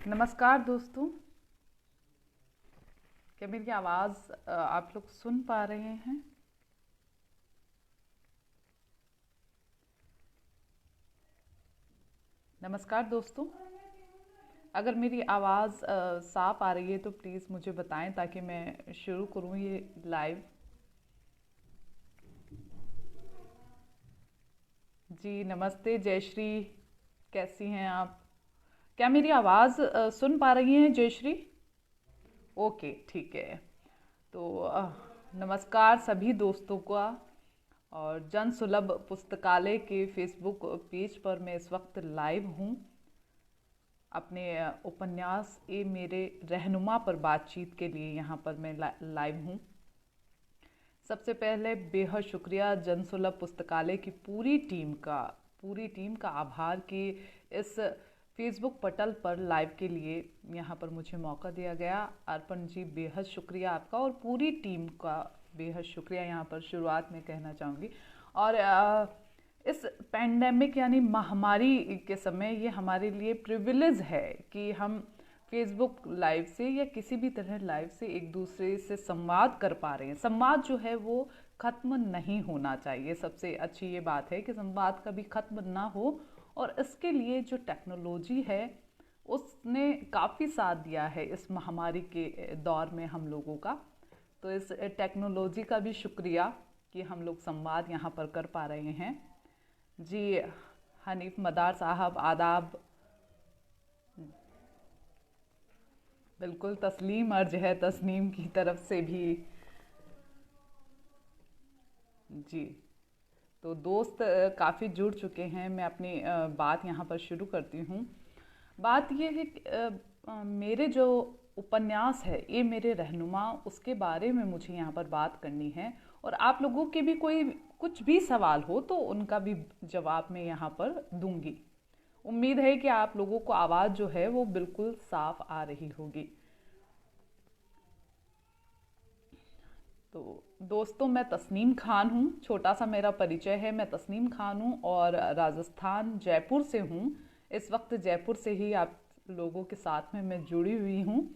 नमस्कार दोस्तों। क्या मेरी आवाज़ आप लोग सुन पा रहे हैं? नमस्कार दोस्तों। अगर मेरी आवाज़ साफ आ रही है तो प्लीज़ मुझे बताएं ताकि मैं शुरू करूं ये लाइव। जी नमस्ते जयश्री, कैसी हैं आप? क्या मेरी आवाज़ सुन पा रही हैं जयश्री? ओके ठीक है। तो नमस्कार सभी दोस्तों का। और जन सुलभ पुस्तकालय के फेसबुक पेज पर मैं इस वक्त लाइव हूँ। अपने उपन्यास ए मेरे रहनुमा पर बातचीत के लिए यहाँ पर मैं लाइव हूँ। सबसे पहले बेहद शुक्रिया जन सुलभ पुस्तकालय की पूरी टीम का आभार कि इस फेसबुक पटल पर लाइव के लिए यहाँ पर मुझे मौका दिया गया। अर्पण जी बेहद शुक्रिया आपका और पूरी टीम का बेहद शुक्रिया यहाँ पर शुरुआत में कहना चाहूँगी। और इस पैंडेमिक यानी महामारी के समय ये हमारे लिए प्रिविलेज है कि हम फेसबुक लाइव से या किसी भी तरह लाइव से एक दूसरे से संवाद कर पा रहे हैं। संवाद जो है वो ख़त्म नहीं होना चाहिए। सबसे अच्छी ये बात है कि संवाद कभी ख़त्म ना हो, और इसके लिए जो टेक्नोलॉजी है उसने काफ़ी साथ दिया है इस महामारी के दौर में हम लोगों का। तो इस टेक्नोलॉजी का भी शुक्रिया कि हम लोग संवाद यहाँ पर कर पा रहे हैं। जी हनीफ मदार साहब आदाब। बिल्कुल तस्लीम अर्ज है तस्नीम की तरफ से भी। जी तो दोस्त काफ़ी जुड़ चुके हैं। मैं अपनी बात यहाँ पर शुरू करती हूँ। बात ये है कि मेरे जो उपन्यास है ये मेरे रहनुमा, उसके बारे में मुझे यहाँ पर बात करनी है। और आप लोगों के भी कोई कुछ भी सवाल हो तो उनका भी जवाब मैं यहाँ पर दूंगी। उम्मीद है कि आप लोगों को आवाज़ जो है वो बिल्कुल साफ आ रही होगी। तो दोस्तों मैं तस्नीम खान हूँ। छोटा सा मेरा परिचय है। मैं तस्नीम खान हूँ और राजस्थान जयपुर से हूँ। इस वक्त जयपुर से ही आप लोगों के साथ में मैं जुड़ी हुई हूँ।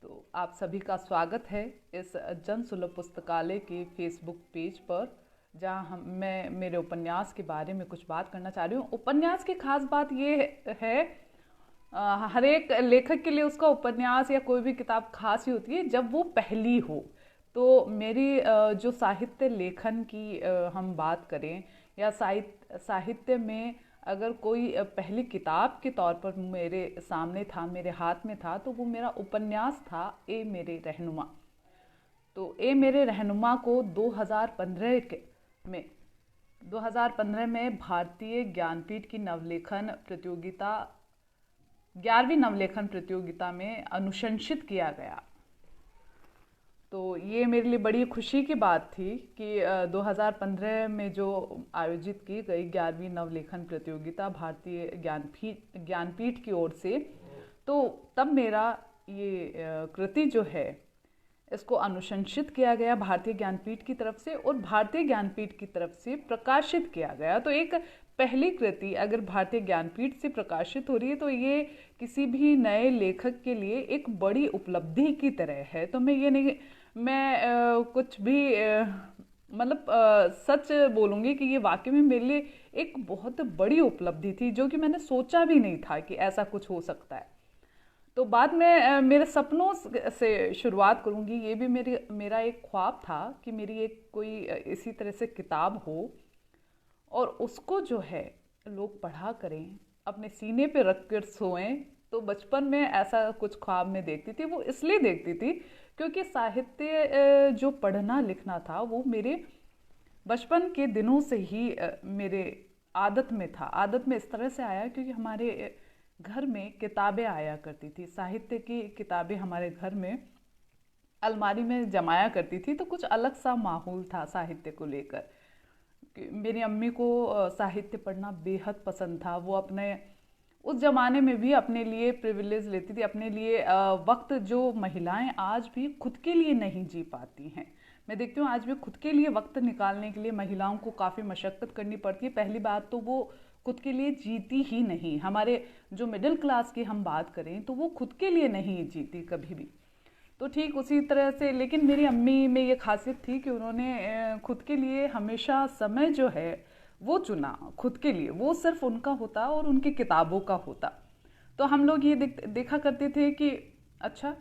तो आप सभी का स्वागत है इस जन सुलभ पुस्तकालय के फेसबुक पेज पर, जहाँ मैं मेरे उपन्यास के बारे में कुछ बात करना चाह रही हूँ। उपन्यास की खास बात ये है, हर एक लेखक के लिए उसका उपन्यास या कोई भी किताब खास ही होती है जब वो पहली हो। तो मेरी जो साहित्य लेखन की हम बात करें या साहित्य में अगर कोई पहली किताब के तौर पर मेरे सामने था, मेरे हाथ में था, तो वो मेरा उपन्यास था ए मेरे रहनुमा। तो ए मेरे रहनुमा को 2015 में भारतीय ज्ञानपीठ की नवलेखन प्रतियोगिता 11वीं नवलेखन प्रतियोगिता में अनुशंसित किया गया। तो ये मेरे लिए बड़ी खुशी की बात थी कि 2015 में जो आयोजित की गई 11वीं नवलेखन प्रतियोगिता भारतीय ज्ञानपीठ की ओर से, तो तब मेरा ये कृति जो है इसको अनुशंसित किया गया भारतीय ज्ञानपीठ की तरफ से, और भारतीय ज्ञानपीठ की तरफ से प्रकाशित किया गया। तो एक पहली कृति अगर भारतीय ज्ञानपीठ से प्रकाशित हो रही है तो ये किसी भी नए लेखक के लिए एक बड़ी उपलब्धि की तरह है। तो मैं कुछ भी मतलब सच बोलूँगी कि ये वाकई में मेरे लिए एक बहुत बड़ी उपलब्धि थी, जो कि मैंने सोचा भी नहीं था कि ऐसा कुछ हो सकता है। तो बाद में मेरे सपनों से शुरुआत करूँगी। ये भी मेरा एक ख्वाब था कि मेरी एक कोई इसी तरह से किताब हो और उसको जो है लोग पढ़ा करें, अपने सीने पे रख कर सोएं। तो बचपन में ऐसा कुछ ख्वाब में देखती थी। वो इसलिए देखती थी क्योंकि साहित्य जो पढ़ना लिखना था वो मेरे बचपन के दिनों से ही मेरे आदत में था। आदत में इस तरह से आया क्योंकि हमारे घर में किताबें आया करती थी, साहित्य की किताबें हमारे घर में अलमारी में जमाया करती थी। तो कुछ अलग सा माहौल था साहित्य को लेकर। मेरी अम्मी को साहित्य पढ़ना बेहद पसंद था। वो अपने उस ज़माने में भी अपने लिए प्रिविलेज लेती थी, अपने लिए वक्त जो महिलाएं आज भी खुद के लिए नहीं जी पाती हैं। मैं देखती हूँ आज भी खुद के लिए वक्त निकालने के लिए महिलाओं को काफ़ी मशक्क़त करनी पड़ती है। पहली बात तो वो खुद के लिए जीती ही नहीं। हमारे जो मिडिल क्लास की हम बात करें तो वो खुद के लिए नहीं जीती कभी भी। तो ठीक उसी तरह से, लेकिन मेरी अम्मी में ये खासियत थी कि उन्होंने खुद के लिए हमेशा समय जो है वो चुना खुद के लिए, वो सिर्फ उनका होता और उनकी किताबों का होता। तो हम लोग ये देखा करते थे कि अच्छा,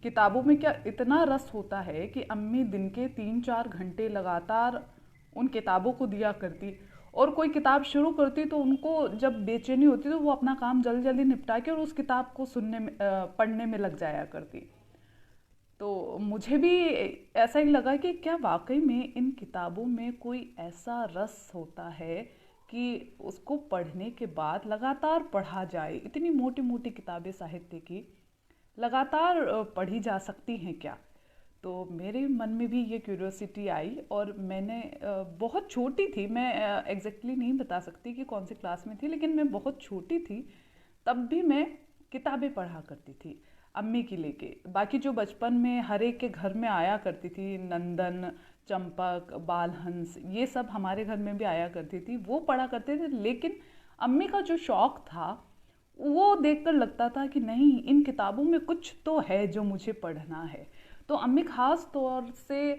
किताबों में क्या इतना रस होता है कि अम्मी दिन के 3-4 घंटे लगातार उन किताबों को दिया करती, और कोई किताब शुरू करती तो उनको जब बेचैनी होती तो वो अपना काम जल्दी जल्दी निपटा के और उस किताब को पढ़ने में लग जाया करती। तो मुझे भी ऐसा ही लगा कि क्या वाकई में इन किताबों में कोई ऐसा रस होता है कि उसको पढ़ने के बाद लगातार पढ़ा जाए। इतनी मोटी मोटी किताबें साहित्य की लगातार पढ़ी जा सकती हैं क्या? तो मेरे मन में भी ये क्यूरियोसिटी आई, और मैंने बहुत छोटी थी, मैं एग्जैक्टली नहीं बता सकती कि कौन सी क्लास में थी, लेकिन मैं बहुत छोटी थी तब भी मैं किताबें पढ़ा करती थी अम्मी की लेके। बाकी जो बचपन में हर एक के घर में आया करती थी, नंदन, चंपक, बालहंस, ये सब हमारे घर में भी आया करती थी, वो पढ़ा करते थे। लेकिन अम्मी का जो शौक था वो देखकर लगता था कि नहीं, इन किताबों में कुछ तो है जो मुझे पढ़ना है। तो अम्मी खास तौर से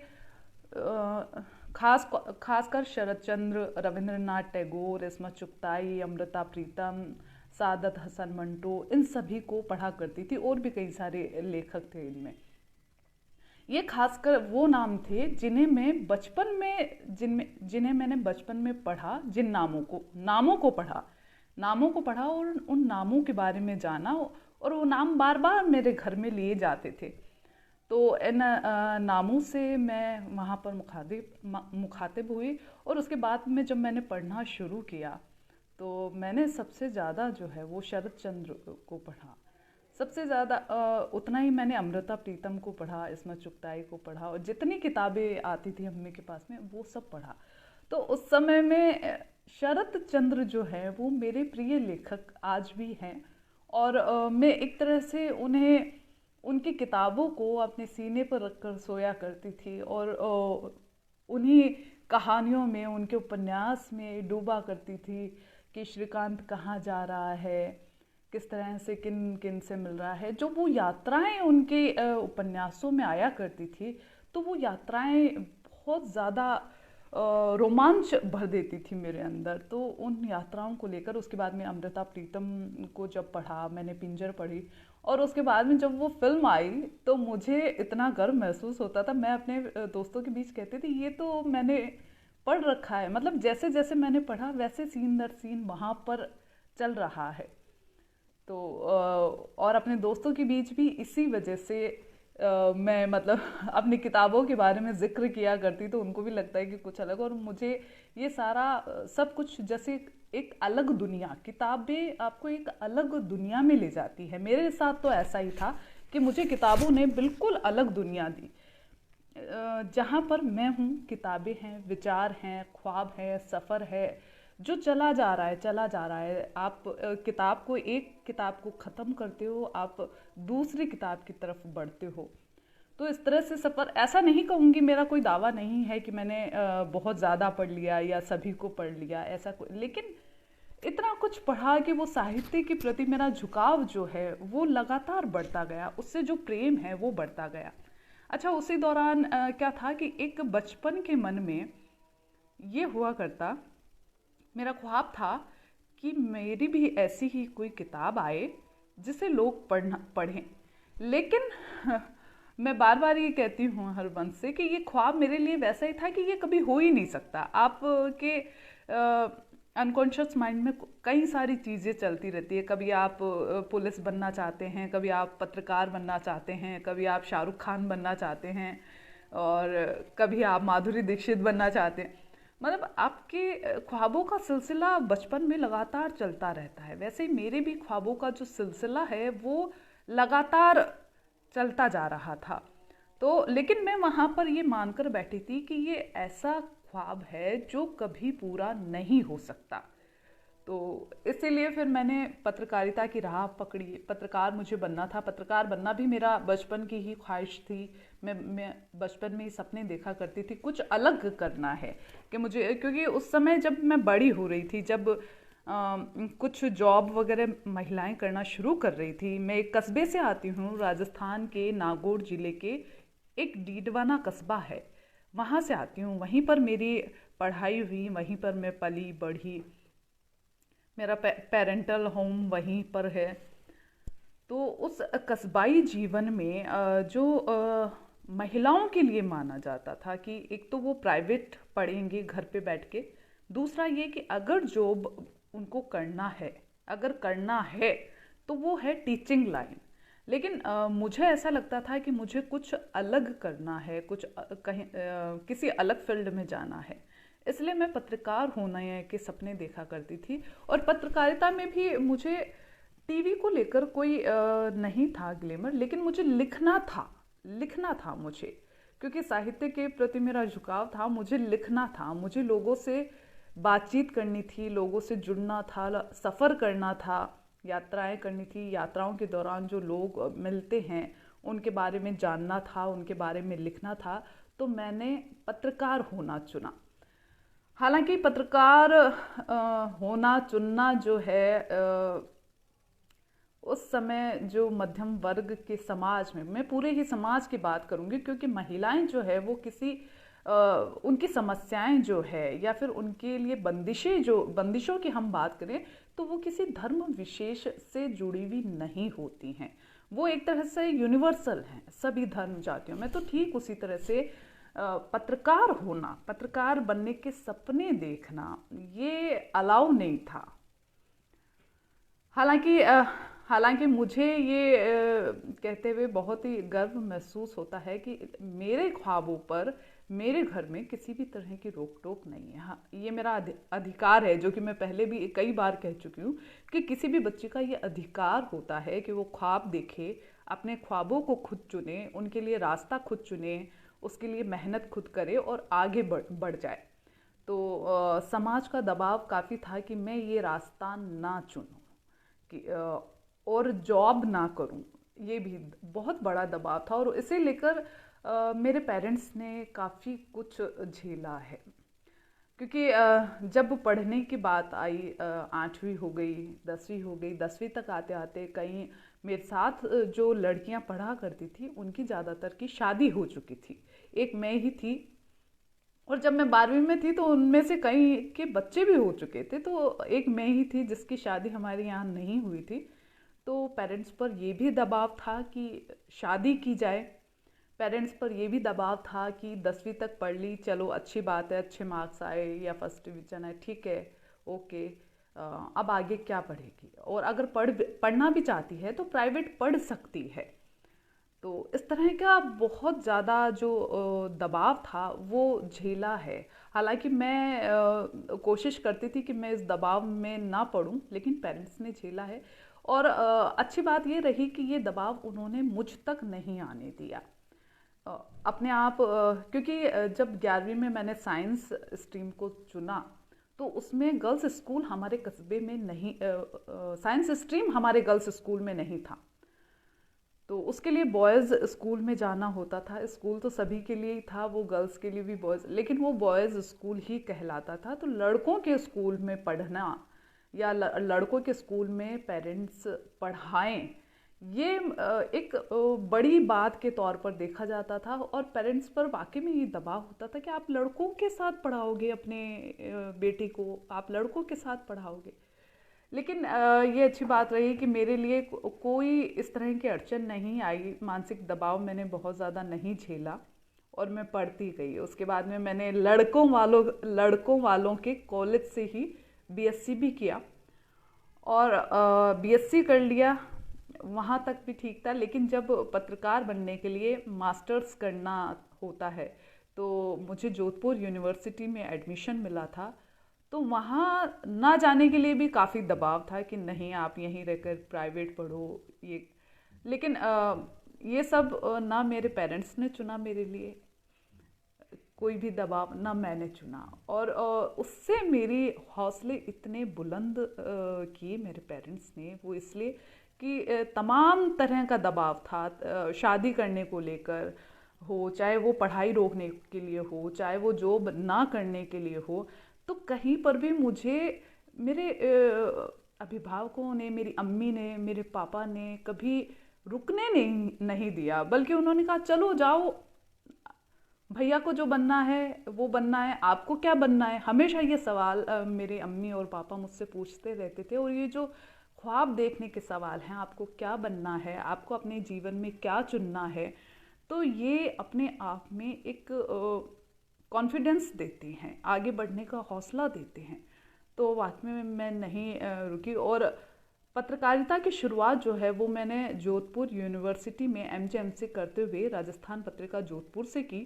खासकर शरद चंद्र, रविंद्रनाथ टैगोर, इस्मत चुगताई, अमृता प्रीतम, सादत हसन मंटो, इन सभी को पढ़ा करती थी, और भी कई सारे लेखक थे इनमें। ये खासकर वो नाम थे जिन्हें मैंने बचपन में पढ़ा, जिन नामों को पढ़ा और उन नामों के बारे में जाना, और वो नाम बार बार मेरे घर में लिए जाते थे। तो इन नामों से मैं वहाँ पर मुखातिब हुई, और उसके बाद में जब मैंने पढ़ना शुरू किया तो मैंने सबसे ज़्यादा जो है वो शरद चंद्र को पढ़ा, सबसे ज़्यादा। उतना ही मैंने अमृता प्रीतम को पढ़ा, इस्मत चुगताई को पढ़ा, और जितनी किताबें आती थी अम्मी के पास में वो सब पढ़ा। तो उस समय में शरद चंद्र जो है वो मेरे प्रिय लेखक आज भी हैं, और मैं एक तरह से उनकी किताबों को अपने सीने पर रखकर सोया करती थी, और उन्हीं कहानियों में, उनके उपन्यास में डूबा करती थी कि श्रीकांत कहाँ जा रहा है, किस तरह से किन किन से मिल रहा है। जो वो यात्राएं उनके उपन्यासों में आया करती थी, तो वो यात्राएं बहुत ज़्यादा रोमांच भर देती थी मेरे अंदर। तो उन यात्राओं को लेकर उसके बाद में अमृता प्रीतम को जब पढ़ा, मैंने पिंजर पढ़ी, और उसके बाद में जब वो फिल्म आई तो मुझे इतना गर्व महसूस होता था। मैं अपने दोस्तों के बीच कहती थी ये तो मैंने पढ़ रखा है, मतलब जैसे जैसे मैंने पढ़ा वैसे सीन दर सीन वहाँ पर चल रहा है। तो और अपने दोस्तों के बीच भी इसी वजह से मैं मतलब अपनी किताबों के बारे में जिक्र किया करती, तो उनको भी लगता है कि कुछ अलग। और मुझे ये सारा सब कुछ जैसे एक अलग दुनिया, किताबें आपको एक अलग दुनिया में ले जाती है। मेरे साथ तो ऐसा ही था कि मुझे किताबों ने बिल्कुल अलग दुनिया दी। जहाँ पर मैं हूँ किताबें हैं, विचार हैं, ख्वाब है, सफ़र है, जो चला जा रहा है। आप एक किताब को ख़त्म करते हो, आप दूसरी किताब की तरफ बढ़ते हो। तो इस तरह से सफ़र, ऐसा नहीं कहूँगी, मेरा कोई दावा नहीं है कि मैंने बहुत ज़्यादा पढ़ लिया या सभी को पढ़ लिया, ऐसा कोई, लेकिन इतना कुछ पढ़ा कि वो साहित्य के प्रति मेरा झुकाव जो है वो लगातार बढ़ता गया, उससे जो प्रेम है वो बढ़ता गया। अच्छा, उसी दौरान क्या था कि एक बचपन के मन में ये हुआ करता, मेरा ख्वाब था कि मेरी भी ऐसी ही कोई किताब आए जिसे लोग पढ़ें। लेकिन मैं बार बार ये कहती हूँ हरबंस से कि ये ख्वाब मेरे लिए वैसा ही था कि ये कभी हो ही नहीं सकता। आपके अनकॉन्शियस माइंड में कई सारी चीज़ें चलती रहती है। कभी आप पुलिस बनना चाहते हैं, कभी आप पत्रकार बनना चाहते हैं, कभी आप शाहरुख खान बनना चाहते हैं, और कभी आप माधुरी दीक्षित बनना चाहते हैं। मतलब आपके ख्वाबों का सिलसिला बचपन में लगातार चलता रहता है। वैसे ही मेरे भी ख्वाबों का जो सिलसिला है वो लगातार चलता जा रहा था। तो लेकिन मैं वहाँ पर ये मानकर बैठी थी कि ये ऐसा ख्वाब है जो कभी पूरा नहीं हो सकता। तो इसीलिए फिर मैंने पत्रकारिता की राह पकड़ी। पत्रकार मुझे बनना था, पत्रकार बनना भी मेरा बचपन की ही ख्वाहिश थी। मैं बचपन में ही सपने देखा करती थी, कुछ अलग करना है कि मुझे, क्योंकि उस समय जब मैं बड़ी हो रही थी, जब कुछ जॉब वगैरह महिलाएं करना शुरू कर रही थी। मैं एक कस्बे से आती हूँ, राजस्थान के नागौर जिले के एक डीडवाना कस्बा है, वहाँ से आती हूँ। वहीं पर मेरी पढ़ाई हुई, वहीं पर मैं पली बढ़ी, मेरा पेरेंटल होम वहीं पर है। तो उस कस्बाई जीवन में जो महिलाओं के लिए माना जाता था कि एक तो वो प्राइवेट पढ़ेंगे घर पे बैठ के, दूसरा ये कि अगर जॉब उनको करना है, अगर करना है तो वो है टीचिंग लाइन। लेकिन मुझे ऐसा लगता था कि मुझे कुछ अलग करना है, कुछ कहीं किसी अलग फील्ड में जाना है। इसलिए मैं पत्रकार होने के सपने देखा करती थी। और पत्रकारिता में भी मुझे टीवी को लेकर कोई नहीं था ग्लैमर, लेकिन मुझे लिखना था मुझे, क्योंकि साहित्य के प्रति मेरा झुकाव था। मुझे लिखना था, मुझे लोगों से बातचीत करनी थी, लोगों से जुड़ना था, सफ़र करना था, यात्राएं करनी थी। यात्राओं के दौरान जो लोग मिलते हैं उनके बारे में जानना था, उनके बारे में लिखना था। तो मैंने पत्रकार होना चुना। हालांकि पत्रकार होना चुनना जो है, उस समय जो मध्यम वर्ग के समाज में, मैं पूरे ही समाज की बात करूंगी, क्योंकि महिलाएं जो है वो किसी उनकी समस्याएं जो है या फिर उनके लिए बंदिशों की हम बात करें तो वो किसी धर्म विशेष से जुड़ी हुई नहीं होती हैं। वो एक तरह से यूनिवर्सल हैं सभी धर्म जातियों में। तो ठीक उसी तरह से पत्रकार होना, पत्रकार बनने के सपने देखना, ये अलाउ नहीं था। हालांकि हालांकि मुझे ये कहते हुए बहुत ही गर्व महसूस होता है कि मेरे ख्वाबों पर मेरे घर में किसी भी तरह की रोक टोक नहीं है। हाँ, ये मेरा अधिकार है, जो कि मैं पहले भी कई बार कह चुकी हूँ कि किसी भी बच्चे का ये अधिकार होता है कि वो ख्वाब देखे, अपने ख्वाबों को खुद चुने, उनके लिए रास्ता खुद चुने, उसके लिए मेहनत खुद करे और आगे बढ़ जाए। तो समाज का दबाव काफ़ी था कि मैं ये रास्ता ना चुनूँ, कि और जॉब ना करूं। ये भी बहुत बड़ा दबाव था और इसे लेकर मेरे पेरेंट्स ने काफ़ी कुछ झेला है। क्योंकि जब पढ़ने की बात आई, 8वीं हो गई, 10वीं हो गई, 10वीं तक आते आते कई मेरे साथ जो लड़कियां पढ़ा करती थी उनकी ज़्यादातर की शादी हो चुकी थी। एक मैं ही थी, और जब मैं 12वीं में थी तो उनमें से कई के बच्चे भी हो चुके थे। तो एक मैं ही थी जिसकी शादी हमारे यहाँ नहीं हुई थी। तो पेरेंट्स पर ये भी दबाव था कि शादी की जाए, पेरेंट्स पर ये भी दबाव था कि 10वीं तक पढ़ ली, चलो अच्छी बात है, अच्छे मार्क्स आए या फर्स्ट डिवीजन है, ठीक है, ओके, अब आगे क्या पढ़ेगी। और अगर पढ़ना भी चाहती है तो प्राइवेट पढ़ सकती है। तो इस तरह का बहुत ज़्यादा जो दबाव था वो झेला है। हालांकि मैं कोशिश करती थी कि मैं इस दबाव में ना पड़ूं, लेकिन पेरेंट्स ने झेला है। और अच्छी बात ये रही कि ये दबाव उन्होंने मुझ तक नहीं आने दिया। अपने आप, क्योंकि जब 11वीं में मैंने साइंस स्ट्रीम को चुना तो उसमें गर्ल्स स्कूल हमारे कस्बे में नहीं, साइंस स्ट्रीम हमारे गर्ल्स स्कूल में नहीं था। तो उसके लिए बॉयज़ स्कूल में जाना होता था। स्कूल तो सभी के लिए ही था, वो गर्ल्स के लिए भी बॉयज़, लेकिन वो बॉयज़ स्कूल ही कहलाता था। तो लड़कों के स्कूल में पढ़ना या लड़कों के स्कूल में पेरेंट्स पढ़ाएं, ये एक बड़ी बात के तौर पर देखा जाता था। और पेरेंट्स पर वाकई में ये दबाव होता था कि आप लड़कों के साथ पढ़ाओगे अपने बेटी को, आप लड़कों के साथ पढ़ाओगे। लेकिन ये अच्छी बात रही कि मेरे लिए कोई इस तरह की अड़चन नहीं आई, मानसिक दबाव मैंने बहुत ज़्यादा नहीं झेला और मैं पढ़ती गई। उसके बाद में मैंने लड़कों वालों के कॉलेज से ही बीएससी भी किया और बीएससी कर लिया, वहाँ तक भी ठीक था। लेकिन जब पत्रकार बनने के लिए मास्टर्स करना होता है तो मुझे जोधपुर यूनिवर्सिटी में एडमिशन मिला था। तो वहाँ ना जाने के लिए भी काफ़ी दबाव था कि नहीं, आप यहीं रहकर प्राइवेट पढ़ो ये। लेकिन ये सब ना मेरे पेरेंट्स ने चुना मेरे लिए, कोई भी दबाव ना मैंने चुना। और उससे मेरी हौसले इतने बुलंद किए मेरे पेरेंट्स ने, वो इसलिए कि तमाम तरह का दबाव था, शादी करने को लेकर हो, चाहे वो पढ़ाई रोकने के लिए हो, चाहे वो जॉब ना करने के लिए हो। तो कहीं पर भी मुझे मेरे अभिभावकों ने, मेरी अम्मी ने, मेरे पापा ने कभी रुकने नहीं दिया, बल्कि उन्होंने कहा चलो जाओ, भैया को जो बनना है वो बनना है, आपको क्या बनना है। हमेशा ये सवाल मेरे अम्मी और पापा मुझसे पूछते रहते थे। और ये जो ख्वाब देखने के सवाल हैं, आपको क्या बनना है, आपको अपने जीवन में क्या चुनना है, तो ये अपने आप में एक कॉन्फिडेंस देते हैं, आगे बढ़ने का हौसला देते हैं। तो वाकई में मैं नहीं रुकी। और पत्रकारिता की शुरुआत जो है वो मैंने जोधपुर यूनिवर्सिटी में एमजे करते हुए राजस्थान पत्रिका जोधपुर से की।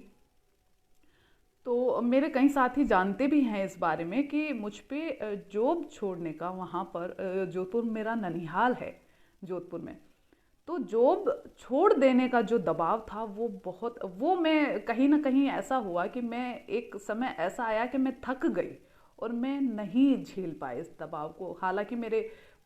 तो मेरे कई साथी जानते भी हैं इस बारे में कि मुझ पे जॉब छोड़ने का, वहाँ पर जोधपुर मेरा ननिहाल है जोधपुर में, तो जॉब छोड़ देने का जो दबाव था वो मैं कहीं ना कहीं ऐसा हुआ कि मैं एक समय ऐसा आया कि मैं थक गई और मैं नहीं झेल पाई इस दबाव को। हालांकि मेरे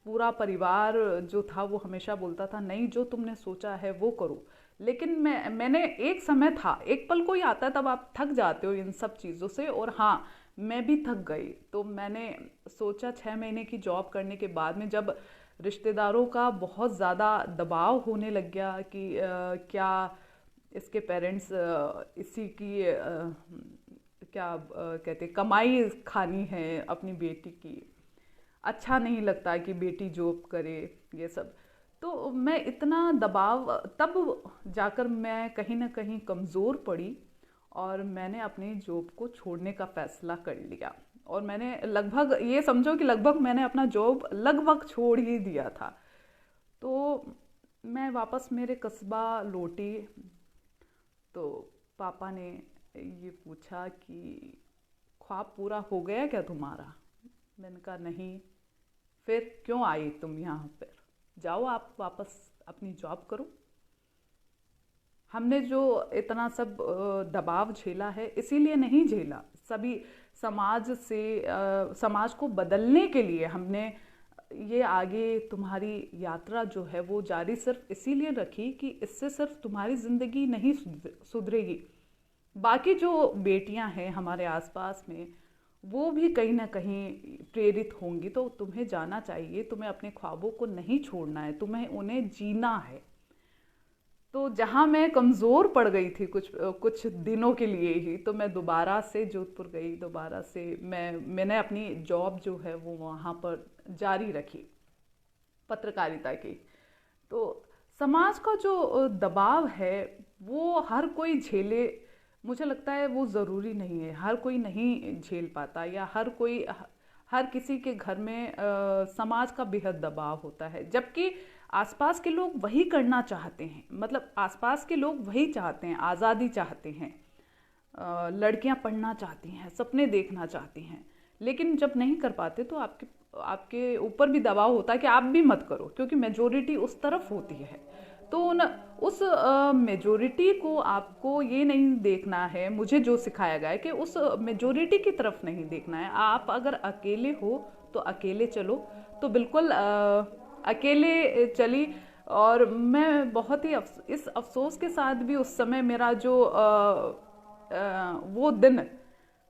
पूरा परिवार जो था वो हमेशा बोलता था नहीं, जो तुमने सोचा है वो करो, लेकिन मैंने एक समय था, एक पल कोई आता है तब आप थक जाते हो इन सब चीज़ों से। और हाँ, मैं भी थक गई। तो मैंने सोचा 6 महीने की जॉब करने के बाद में, जब रिश्तेदारों का बहुत ज़्यादा दबाव होने लग गया कि क्या इसके पेरेंट्स इसी की क्या कहते कमाई खानी है अपनी बेटी की, अच्छा नहीं लगता कि बेटी जॉब करे, ये सब। तो मैं इतना दबाव, तब जाकर मैं कहीं ना कहीं कमज़ोर पड़ी और मैंने अपनी जॉब को छोड़ने का फ़ैसला कर लिया। और मैंने लगभग, ये समझो कि लगभग मैंने अपना जॉब लगभग छोड़ ही दिया था। तो मैं वापस मेरे कस्बा लौटी तो पापा ने ये पूछा कि ख्वाब पूरा हो गया क्या तुम्हारा। मैंने कहा नहीं। फिर क्यों आई तुम यहाँ पर, जाओ आप वापस अपनी जॉब करो। हमने जो इतना सब दबाव झेला है, इसीलिए नहीं झेला, सभी समाज से समाज को बदलने के लिए हमने ये आगे तुम्हारी यात्रा जो है वो जारी सिर्फ इसीलिए रखी कि इससे सिर्फ तुम्हारी ज़िंदगी नहीं सुधरेगी, बाकी जो बेटियां हैं हमारे आसपास में वो भी कहीं ना कहीं प्रेरित होंगी। तो तुम्हें जाना चाहिए, तुम्हें अपने ख्वाबों को नहीं छोड़ना है, तुम्हें उन्हें जीना है। तो जहाँ मैं कमज़ोर पड़ गई थी कुछ दिनों के लिए ही, तो मैं दोबारा से जोधपुर गई, दोबारा से मैंने अपनी जॉब जो है वो वहाँ पर जारी रखी, पत्रकारिता की। तो समाज का जो दबाव है वो हर कोई झेले, मुझे लगता है वो ज़रूरी नहीं है, हर कोई नहीं झेल पाता, या हर किसी के घर में समाज का बेहद दबाव होता है, जबकि आसपास के लोग वही करना चाहते हैं। मतलब आसपास के लोग वही चाहते हैं, आज़ादी चाहते हैं, लड़कियां पढ़ना चाहती हैं, सपने देखना चाहती हैं, लेकिन जब नहीं कर पाते तो आपके ऊपर भी दबाव होता है कि आप भी मत करो, क्योंकि मेजोरिटी उस तरफ होती है। तो उस मेजोरिटी को आपको ये नहीं देखना है, मुझे जो सिखाया गया है कि उस मेजोरिटी की तरफ नहीं देखना है। आप अगर अकेले हो तो अकेले चलो, तो बिल्कुल अकेले चली। और मैं बहुत ही इस अफसोस के साथ भी, उस समय मेरा जो वो दिन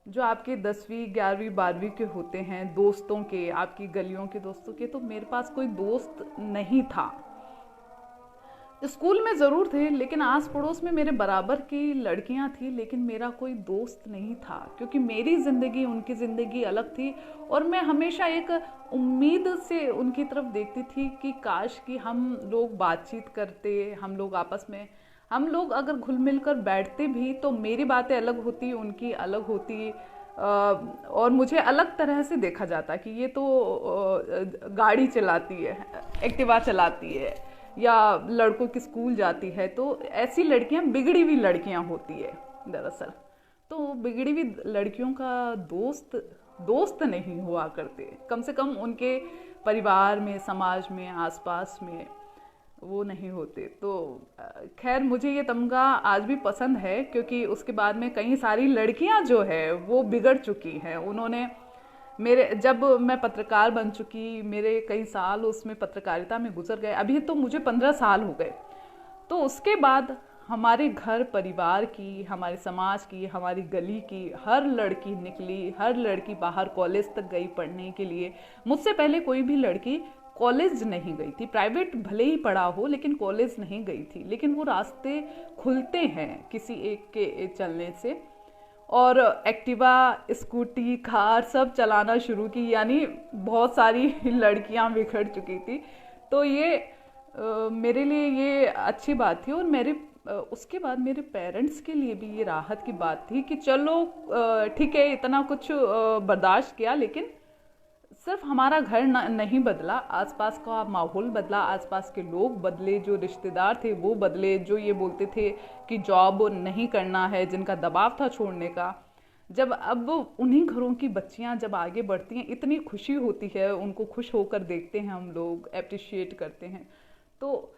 जो आपके 10वीं 11वीं 12वीं के होते हैं, दोस्तों के, आपकी गलियों के दोस्तों के, तो मेरे पास कोई दोस्त नहीं था। स्कूल में ज़रूर थे, लेकिन आस पड़ोस में मेरे बराबर की लड़कियां थी, लेकिन मेरा कोई दोस्त नहीं था, क्योंकि मेरी ज़िंदगी उनकी ज़िंदगी अलग थी। और मैं हमेशा एक उम्मीद से उनकी तरफ देखती थी कि काश कि हम लोग बातचीत करते, हम लोग आपस में, हम लोग अगर घुल मिल कर बैठते भी तो मेरी बातें अलग होती, उनकी अलग होती, और मुझे अलग तरह से देखा जाता कि ये तो गाड़ी चलाती है, एक्टिवा चलाती है, या लड़कों की स्कूल जाती है। तो ऐसी लड़कियां बिगड़ी हुई लड़कियां होती है दरअसल। तो बिगड़ी हुई लड़कियों का दोस्त नहीं हुआ करते, कम से कम उनके परिवार में, समाज में, आसपास में वो नहीं होते। तो खैर, मुझे ये तमगा आज भी पसंद है, क्योंकि उसके बाद में कई सारी लड़कियां जो है वो बिगड़ चुकी हैं। उन्होंने जब मैं पत्रकार बन चुकी, मेरे कई साल उसमें पत्रकारिता में गुजर गए, अभी तो मुझे 15 साल हो गए। तो उसके बाद हमारे घर परिवार की, हमारे समाज की, हमारी गली की हर लड़की निकली, हर लड़की बाहर कॉलेज तक गई पढ़ने के लिए। मुझसे पहले कोई भी लड़की कॉलेज नहीं गई थी, प्राइवेट भले ही पढ़ा हो लेकिन कॉलेज नहीं गई थी। लेकिन वो रास्ते खुलते हैं किसी एक के चलने से, और एक्टिवा, स्कूटी, कार सब चलाना शुरू की, यानी बहुत सारी लड़कियां बिखर चुकी थी। तो ये मेरे लिए ये अच्छी बात थी। और मेरे उसके बाद मेरे पेरेंट्स के लिए भी ये राहत की बात थी कि चलो ठीक है, इतना कुछ बर्दाश्त किया, लेकिन सिर्फ हमारा घर नहीं बदला, आसपास का माहौल बदला, आसपास के लोग बदले, जो रिश्तेदार थे वो बदले, जो ये बोलते थे कि जॉब नहीं करना है, जिनका दबाव था छोड़ने का। जब अब उन्हीं घरों की बच्चियां जब आगे बढ़ती हैं, इतनी खुशी होती है, उनको खुश होकर देखते हैं, हम लोग अप्रिशिएट करते हैं। तो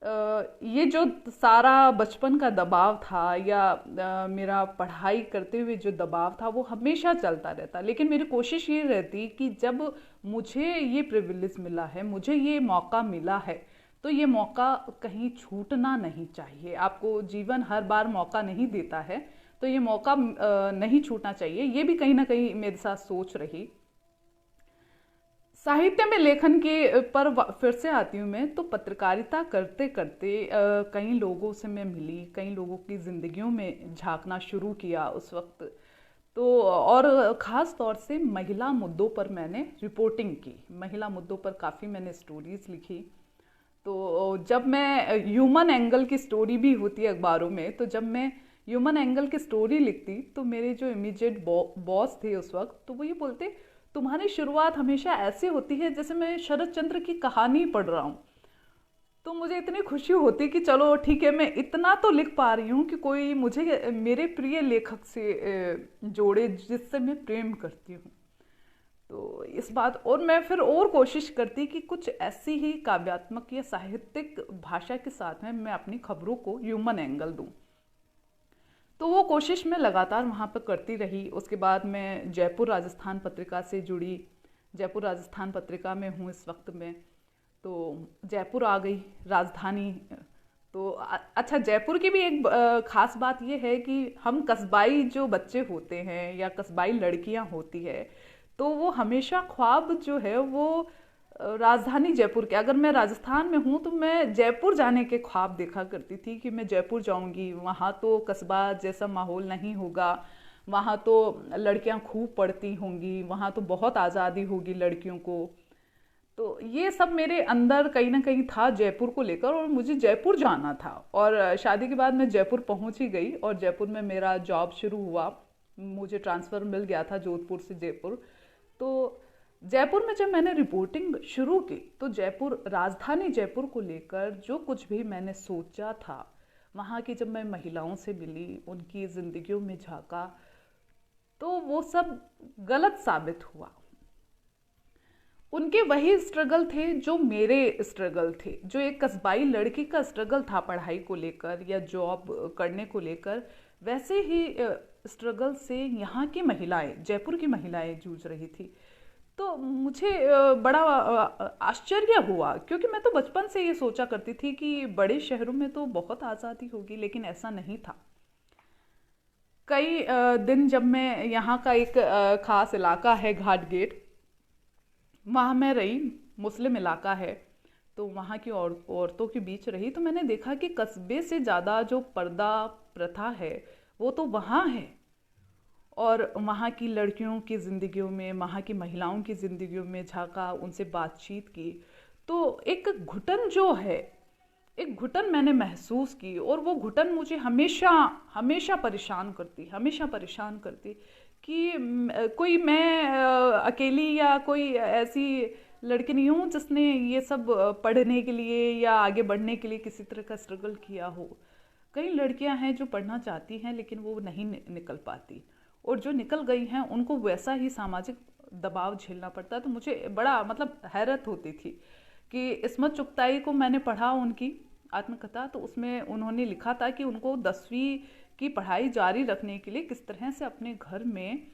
ये जो सारा बचपन का दबाव था या मेरा पढ़ाई करते हुए जो दबाव था वो हमेशा चलता रहता। लेकिन मेरी कोशिश ये रहती कि जब मुझे ये प्रिविलेज मिला है, मुझे ये मौका मिला है, तो ये मौका कहीं छूटना नहीं चाहिए। आपको जीवन हर बार मौका नहीं देता है, तो ये मौका नहीं छूटना चाहिए। ये भी कहीं ना कहीं मेरे साथ सोच रही। साहित्य में लेखन के पर फिर से आती हूँ मैं। तो पत्रकारिता करते करते कई लोगों से मैं मिली, कई लोगों की ज़िंदगियों में झांकना शुरू किया उस वक्त। तो और ख़ास तौर से महिला मुद्दों पर मैंने रिपोर्टिंग की, महिला मुद्दों पर काफ़ी मैंने स्टोरीज़ लिखी। तो जब मैं ह्यूमन एंगल की स्टोरी भी होती है अखबारों में, तो जब मैं ह्यूमन एंगल की स्टोरी लिखती तो मेरे जो इमीडिएट बॉस थे उस वक्त, तो वो ये बोलते, तुम्हारी शुरुआत हमेशा ऐसे होती है जैसे मैं शरद चंद्र की कहानी पढ़ रहा हूँ। तो मुझे इतनी खुशी होती कि चलो ठीक है, मैं इतना तो लिख पा रही हूँ कि कोई मुझे मेरे प्रिय लेखक से जोड़े जिससे मैं प्रेम करती हूँ। तो इस बात, और मैं फिर और कोशिश करती कि कुछ ऐसी ही काव्यात्मक या साहित्यिक भाषा के साथ में मैं अपनी खबरों को ह्यूमन एंगल दूँ। तो वो कोशिश मैं लगातार वहाँ पर करती रही। उसके बाद मैं जयपुर राजस्थान पत्रिका से जुड़ी, जयपुर राजस्थान पत्रिका में हूँ इस वक्त में। तो जयपुर आ गई राजधानी। तो अच्छा, जयपुर की भी एक ख़ास बात ये है कि हम कस्बाई जो बच्चे होते हैं या कस्बाई लड़कियाँ होती है, तो वो हमेशा ख्वाब जो है वो राजधानी जयपुर के, अगर मैं राजस्थान में हूँ तो मैं जयपुर जाने के ख्वाब देखा करती थी कि मैं जयपुर जाऊँगी, वहाँ तो कस्बा जैसा माहौल नहीं होगा, वहाँ तो लड़कियाँ खूब पढ़ती होंगी, वहाँ तो बहुत आज़ादी होगी लड़कियों को। तो ये सब मेरे अंदर कहीं ना कहीं था जयपुर को लेकर, और मुझे जयपुर जाना था। और शादी के बाद मैं जयपुर पहुँच ही गई और जयपुर में मेरा जॉब शुरू हुआ। मुझे ट्रांसफ़र मिल गया था जोधपुर से जयपुर। तो जयपुर में जब मैंने रिपोर्टिंग शुरू की, तो जयपुर, राजधानी जयपुर को लेकर जो कुछ भी मैंने सोचा था, वहाँ की जब मैं महिलाओं से मिली, उनकी ज़िंदगियों में झांका, तो वो सब गलत साबित हुआ। उनके वही स्ट्रगल थे जो मेरे स्ट्रगल थे, जो एक कस्बाई लड़की का स्ट्रगल था पढ़ाई को लेकर या जॉब करने को लेकर, वैसे ही स्ट्रगल से यहाँ की महिलाएं, जयपुर की महिलाएं जूझ रही थी। तो मुझे बड़ा आश्चर्य हुआ, क्योंकि मैं तो बचपन से ये सोचा करती थी कि बड़े शहरों में तो बहुत आज़ादी होगी, लेकिन ऐसा नहीं था। कई दिन जब मैं, यहाँ का एक ख़ास इलाका है घाट गेट, वहाँ मैं रही, मुस्लिम इलाका है, तो वहाँ की औरतों के बीच रही, तो मैंने देखा कि कस्बे से ज़्यादा जो पर्दा प्रथा है वो तो वहाँ है। और वहाँ की लड़कियों की ज़िंदगियों में, वहाँ की महिलाओं की ज़िंदगियों में झांका, उनसे बातचीत की, तो एक घुटन जो है, एक घुटन मैंने महसूस की। और वो घुटन मुझे हमेशा हमेशा परेशान करती कि कोई मैं अकेली या कोई ऐसी लड़की नहीं हूँ जिसने ये सब पढ़ने के लिए या आगे बढ़ने के लिए किसी तरह का स्ट्रगल किया हो। कई लड़कियां हैं जो पढ़ना चाहती हैं लेकिन वो नहीं निकल पाती, और जो निकल गई हैं उनको वैसा ही सामाजिक दबाव झेलना पड़ता है। तो मुझे बड़ा हैरत होती थी कि इस्मत चुगताई को मैंने पढ़ा, उनकी आत्मकथा, तो उसमें उन्होंने लिखा था कि उनको 10वीं की पढ़ाई जारी रखने के लिए किस तरह से अपने घर में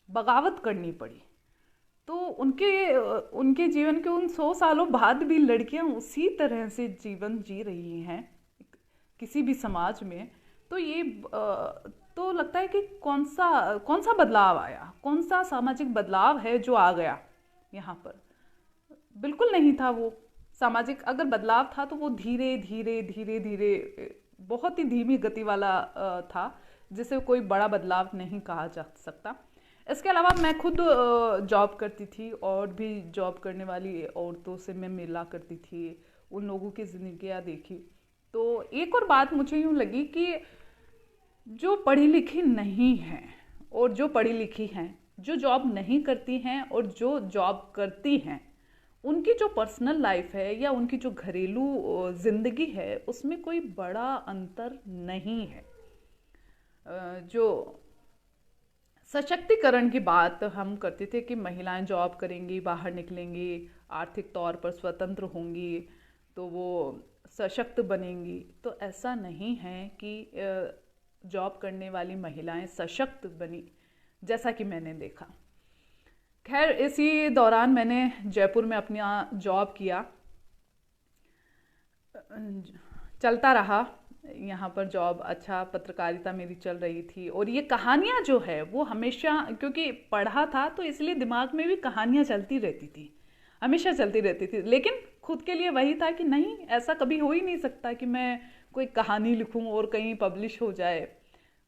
बगावत करनी पड़ी। तो उनके जीवन के उन 100 सालों बाद भी लड़कियां उसी तरह से जीवन जी रही हैं, किसी भी समाज में, तो ये तो लगता है कि कौन सा बदलाव आया, कौन सा सामाजिक बदलाव है जो आ गया यहाँ पर। बिल्कुल नहीं था वो सामाजिक, अगर बदलाव था तो वो धीरे धीरे धीरे धीरे बहुत ही धीमी गति वाला था, जिसे कोई बड़ा बदलाव नहीं कहा जा सकता। इसके अलावा मैं खुद जॉब करती थी और भी जॉब करने वाली औरतों से मैं मिला करती थी, उन लोगों की जिंदगियाँ देखी। तो एक और बात मुझे यूँ लगी कि जो पढ़ी लिखी नहीं हैं और जो पढ़ी लिखी हैं, जो जॉब नहीं करती हैं और जो जॉब करती हैं, उनकी जो पर्सनल लाइफ है या उनकी जो घरेलू ज़िंदगी है, उसमें कोई बड़ा अंतर नहीं है। जो सशक्तिकरण की बात हम करते थे कि महिलाएं जॉब करेंगी, बाहर निकलेंगी, आर्थिक तौर पर स्वतंत्र होंगी, तो वो सशक्त बनेंगी, तो ऐसा नहीं है कि जॉब करने वाली महिलाएं सशक्त बनी, जैसा कि मैंने देखा। खैर, इसी दौरान मैंने जयपुर में अपना जॉब किया, चलता रहा यहाँ पर जॉब, अच्छा पत्रकारिता मेरी चल रही थी। और ये कहानियाँ जो है वो हमेशा, क्योंकि पढ़ा था तो इसलिए दिमाग में भी कहानियाँ चलती रहती थी, हमेशा चलती रहती थी। लेकिन खुद के लिए वही था कि नहीं, ऐसा कभी हो ही नहीं सकता कि मैं कोई कहानी लिखूं और कहीं पब्लिश हो जाए।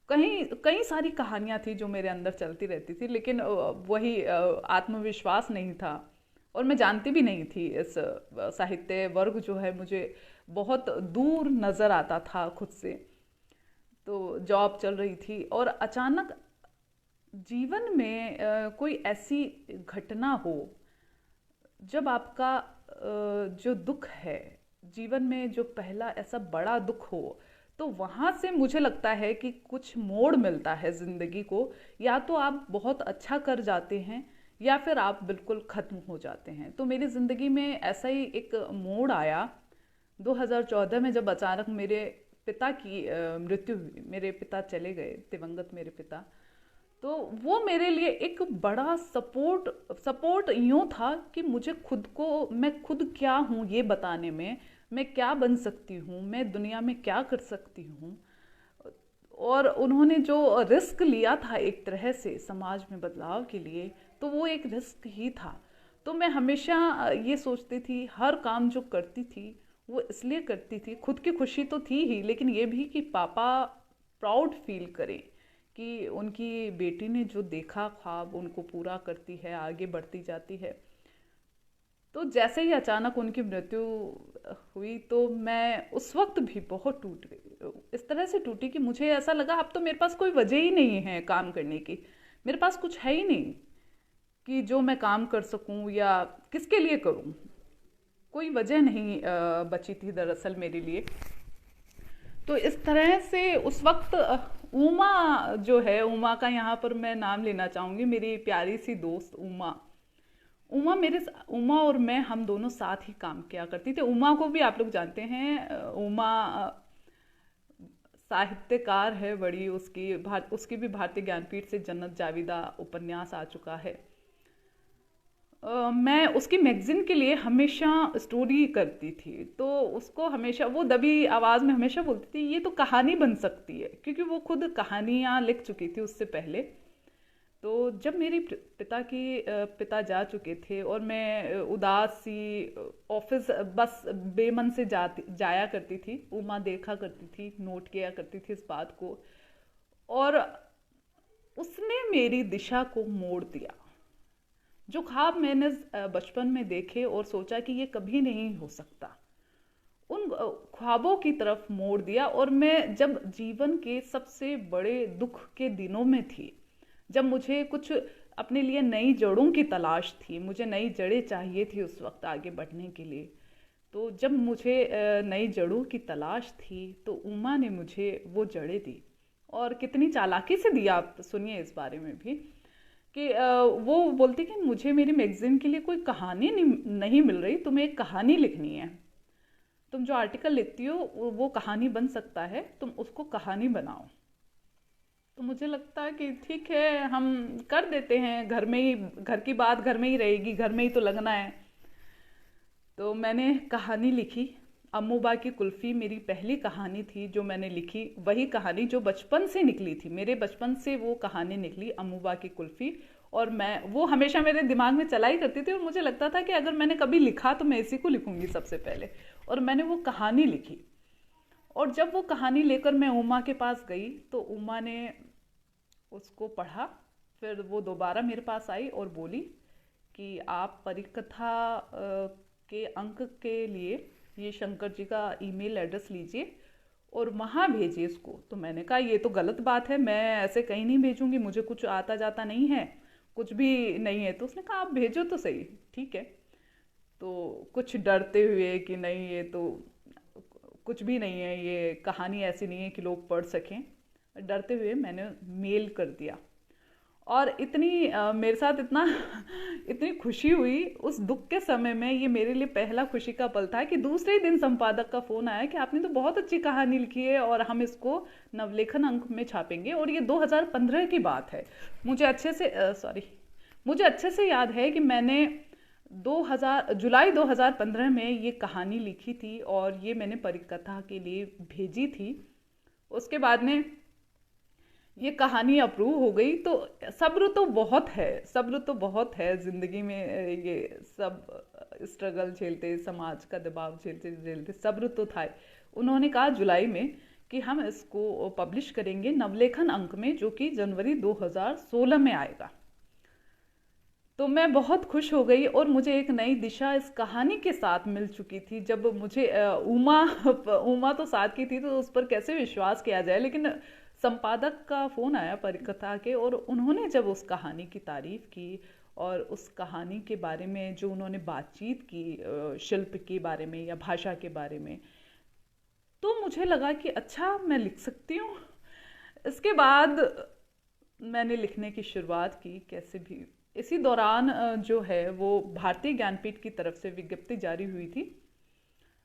कई सारी कहानियाँ थी जो मेरे अंदर चलती रहती थी, लेकिन वही आत्मविश्वास नहीं था और मैं जानती भी नहीं थी। इस साहित्य वर्ग जो है मुझे बहुत दूर नज़र आता था खुद से। तो जॉब चल रही थी और अचानक जीवन में कोई ऐसी घटना हो जब आपका जो दुख है, जीवन में जो पहला ऐसा बड़ा दुख हो, तो वहाँ से मुझे लगता है कि कुछ मोड़ मिलता है ज़िंदगी को। या तो आप बहुत अच्छा कर जाते हैं या फिर आप बिल्कुल ख़त्म हो जाते हैं। तो मेरी ज़िंदगी में ऐसा ही एक मोड़ आया 2014 में, जब अचानक मेरे पिता की मृत्यु हुई। मेरे पिता चले गए, दिवंगत मेरे पिता। तो वो मेरे लिए एक बड़ा सपोर्ट यूँ था कि मुझे खुद को, मैं खुद क्या हूँ ये बताने में, मैं क्या बन सकती हूँ, मैं दुनिया में क्या कर सकती हूँ। और उन्होंने जो रिस्क लिया था एक तरह से समाज में बदलाव के लिए, तो वो एक रिस्क ही था। तो मैं हमेशा ये सोचती थी, हर काम जो करती थी वो इसलिए करती थी, खुद की खुशी तो थी ही, लेकिन ये भी कि पापा प्राउड फील करें कि उनकी बेटी ने जो देखा ख्वाब उनको पूरा करती है, आगे बढ़ती जाती है। तो जैसे ही अचानक उनकी मृत्यु हुई तो मैं उस वक्त भी बहुत टूट गई। इस तरह से टूटी कि मुझे ऐसा लगा अब तो मेरे पास कोई वजह ही नहीं है काम करने की, मेरे पास कुछ है ही नहीं कि जो मैं काम कर सकूं या किसके लिए करूं। कोई वजह नहीं बची थी दरअसल मेरे लिए। तो इस तरह से उस वक्त उमा जो है, उमा का यहाँ पर मैं नाम लेना चाहूँगी, मेरी प्यारी सी दोस्त उमा और मैं, हम दोनों साथ ही काम किया करती थी। उमा को भी आप लोग जानते हैं, उमा साहित्यकार है बड़ी, उसकी भी भारतीय ज्ञानपीठ से जन्नत जाविदा उपन्यास आ चुका है। मैं उसकी मैगजीन के लिए हमेशा स्टोरी करती थी, तो उसको हमेशा वो दबी आवाज़ में हमेशा बोलती थी ये तो कहानी बन सकती है, क्योंकि वो खुद कहानियाँ लिख चुकी थी उससे पहले। तो जब मेरी पिता जा चुके थे और मैं उदास सी ऑफिस बस बेमन से जाया करती थी, उमा देखा करती थी, नोट किया करती थी इस बात को, और उसने मेरी दिशा को मोड़ दिया। जो ख्वाब मैंने बचपन में देखे और सोचा कि ये कभी नहीं हो सकता, उन ख्वाबों की तरफ मोड़ दिया। और मैं जब जीवन के सबसे बड़े दुख के दिनों में थी, जब मुझे कुछ अपने लिए नई जड़ों की तलाश थी, मुझे नई जड़ें चाहिए थी उस वक्त आगे बढ़ने के लिए, तो जब मुझे नई जड़ों की तलाश थी तो उमा ने मुझे वो जड़ें दी। और कितनी चालाकी से दी, आप सुनिए इस बारे में भी कि वो बोलती कि मुझे मेरी मैगजीन के लिए कोई कहानी नहीं मिल रही, तुम्हें एक कहानी लिखनी है, तुम जो आर्टिकल लिखती हो वो कहानी बन सकता है, तुम उसको कहानी बनाओ। तो मुझे लगता है कि ठीक है, हम कर देते हैं, घर में ही, घर की बात घर में ही रहेगी, घर में ही तो लगना है। तो मैंने कहानी लिखी अम्मूबा की कुल्फ़ी मेरी पहली कहानी थी जो मैंने लिखी, वही कहानी जो बचपन से निकली थी, मेरे बचपन से वो कहानी निकली अम्मूबा की कुल्फ़ी। और मैं वो हमेशा मेरे दिमाग में चला ही करती थी और मुझे लगता था कि अगर मैंने कभी लिखा तो मैं इसी को लिखूंगी सबसे पहले। और मैंने वो कहानी लिखी। और जब वो कहानी लेकर मैं उमा के पास गई तो उमा ने उसको पढ़ा। फिर वो दोबारा मेरे पास आई और बोली कि आप परिकथा के अंक के लिए ये शंकर जी का ईमेल एड्रेस लीजिए और वहाँ भेजिए इसको। तो मैंने कहा ये तो गलत बात है, मैं ऐसे कहीं नहीं भेजूंगी, मुझे कुछ आता जाता नहीं है, कुछ भी नहीं है। तो उसने कहा आप भेजो तो सही। ठीक है। तो कुछ डरते हुए कि नहीं ये तो कुछ भी नहीं है, ये कहानी ऐसी नहीं है कि लोग पढ़ सकें, डरते हुए मैंने मेल कर दिया। और मेरे साथ इतना इतनी खुशी हुई उस दुख के समय में। ये मेरे लिए पहला खुशी का पल था कि दूसरे ही दिन संपादक का फोन आया कि आपने तो बहुत अच्छी कहानी लिखी है और हम इसको नवलेखन अंक में छापेंगे। और ये 2015 की बात है। मुझे अच्छे से याद है कि मैंने जुलाई 2015 में ये कहानी लिखी थी और ये मैंने परिकथा के लिए भेजी थी। उसके बाद में ये कहानी अप्रूव हो गई। तो सब्र तो बहुत है ज़िंदगी में। ये सब स्ट्रगल झेलते, समाज का दबाव झेलते झेलते सब्र तो था। उन्होंने कहा जुलाई में कि हम इसको पब्लिश करेंगे नवलेखन अंक में, जो कि जनवरी 2016 में आएगा। तो मैं बहुत खुश हो गई और मुझे एक नई दिशा इस कहानी के साथ मिल चुकी थी। जब मुझे उमा तो साथ की थी तो उस पर कैसे विश्वास किया जाए, लेकिन संपादक का फ़ोन आया परिकथा के और उन्होंने जब उस कहानी की तारीफ़ की और उस कहानी के बारे में जो उन्होंने बातचीत की शिल्प के बारे में या भाषा के बारे में, तो मुझे लगा कि अच्छा मैं लिख सकती हूँ। इसके बाद मैंने लिखने की शुरुआत की कैसे भी। इसी दौरान जो है वो भारतीय ज्ञानपीठ की तरफ से विज्ञप्ति जारी हुई थी।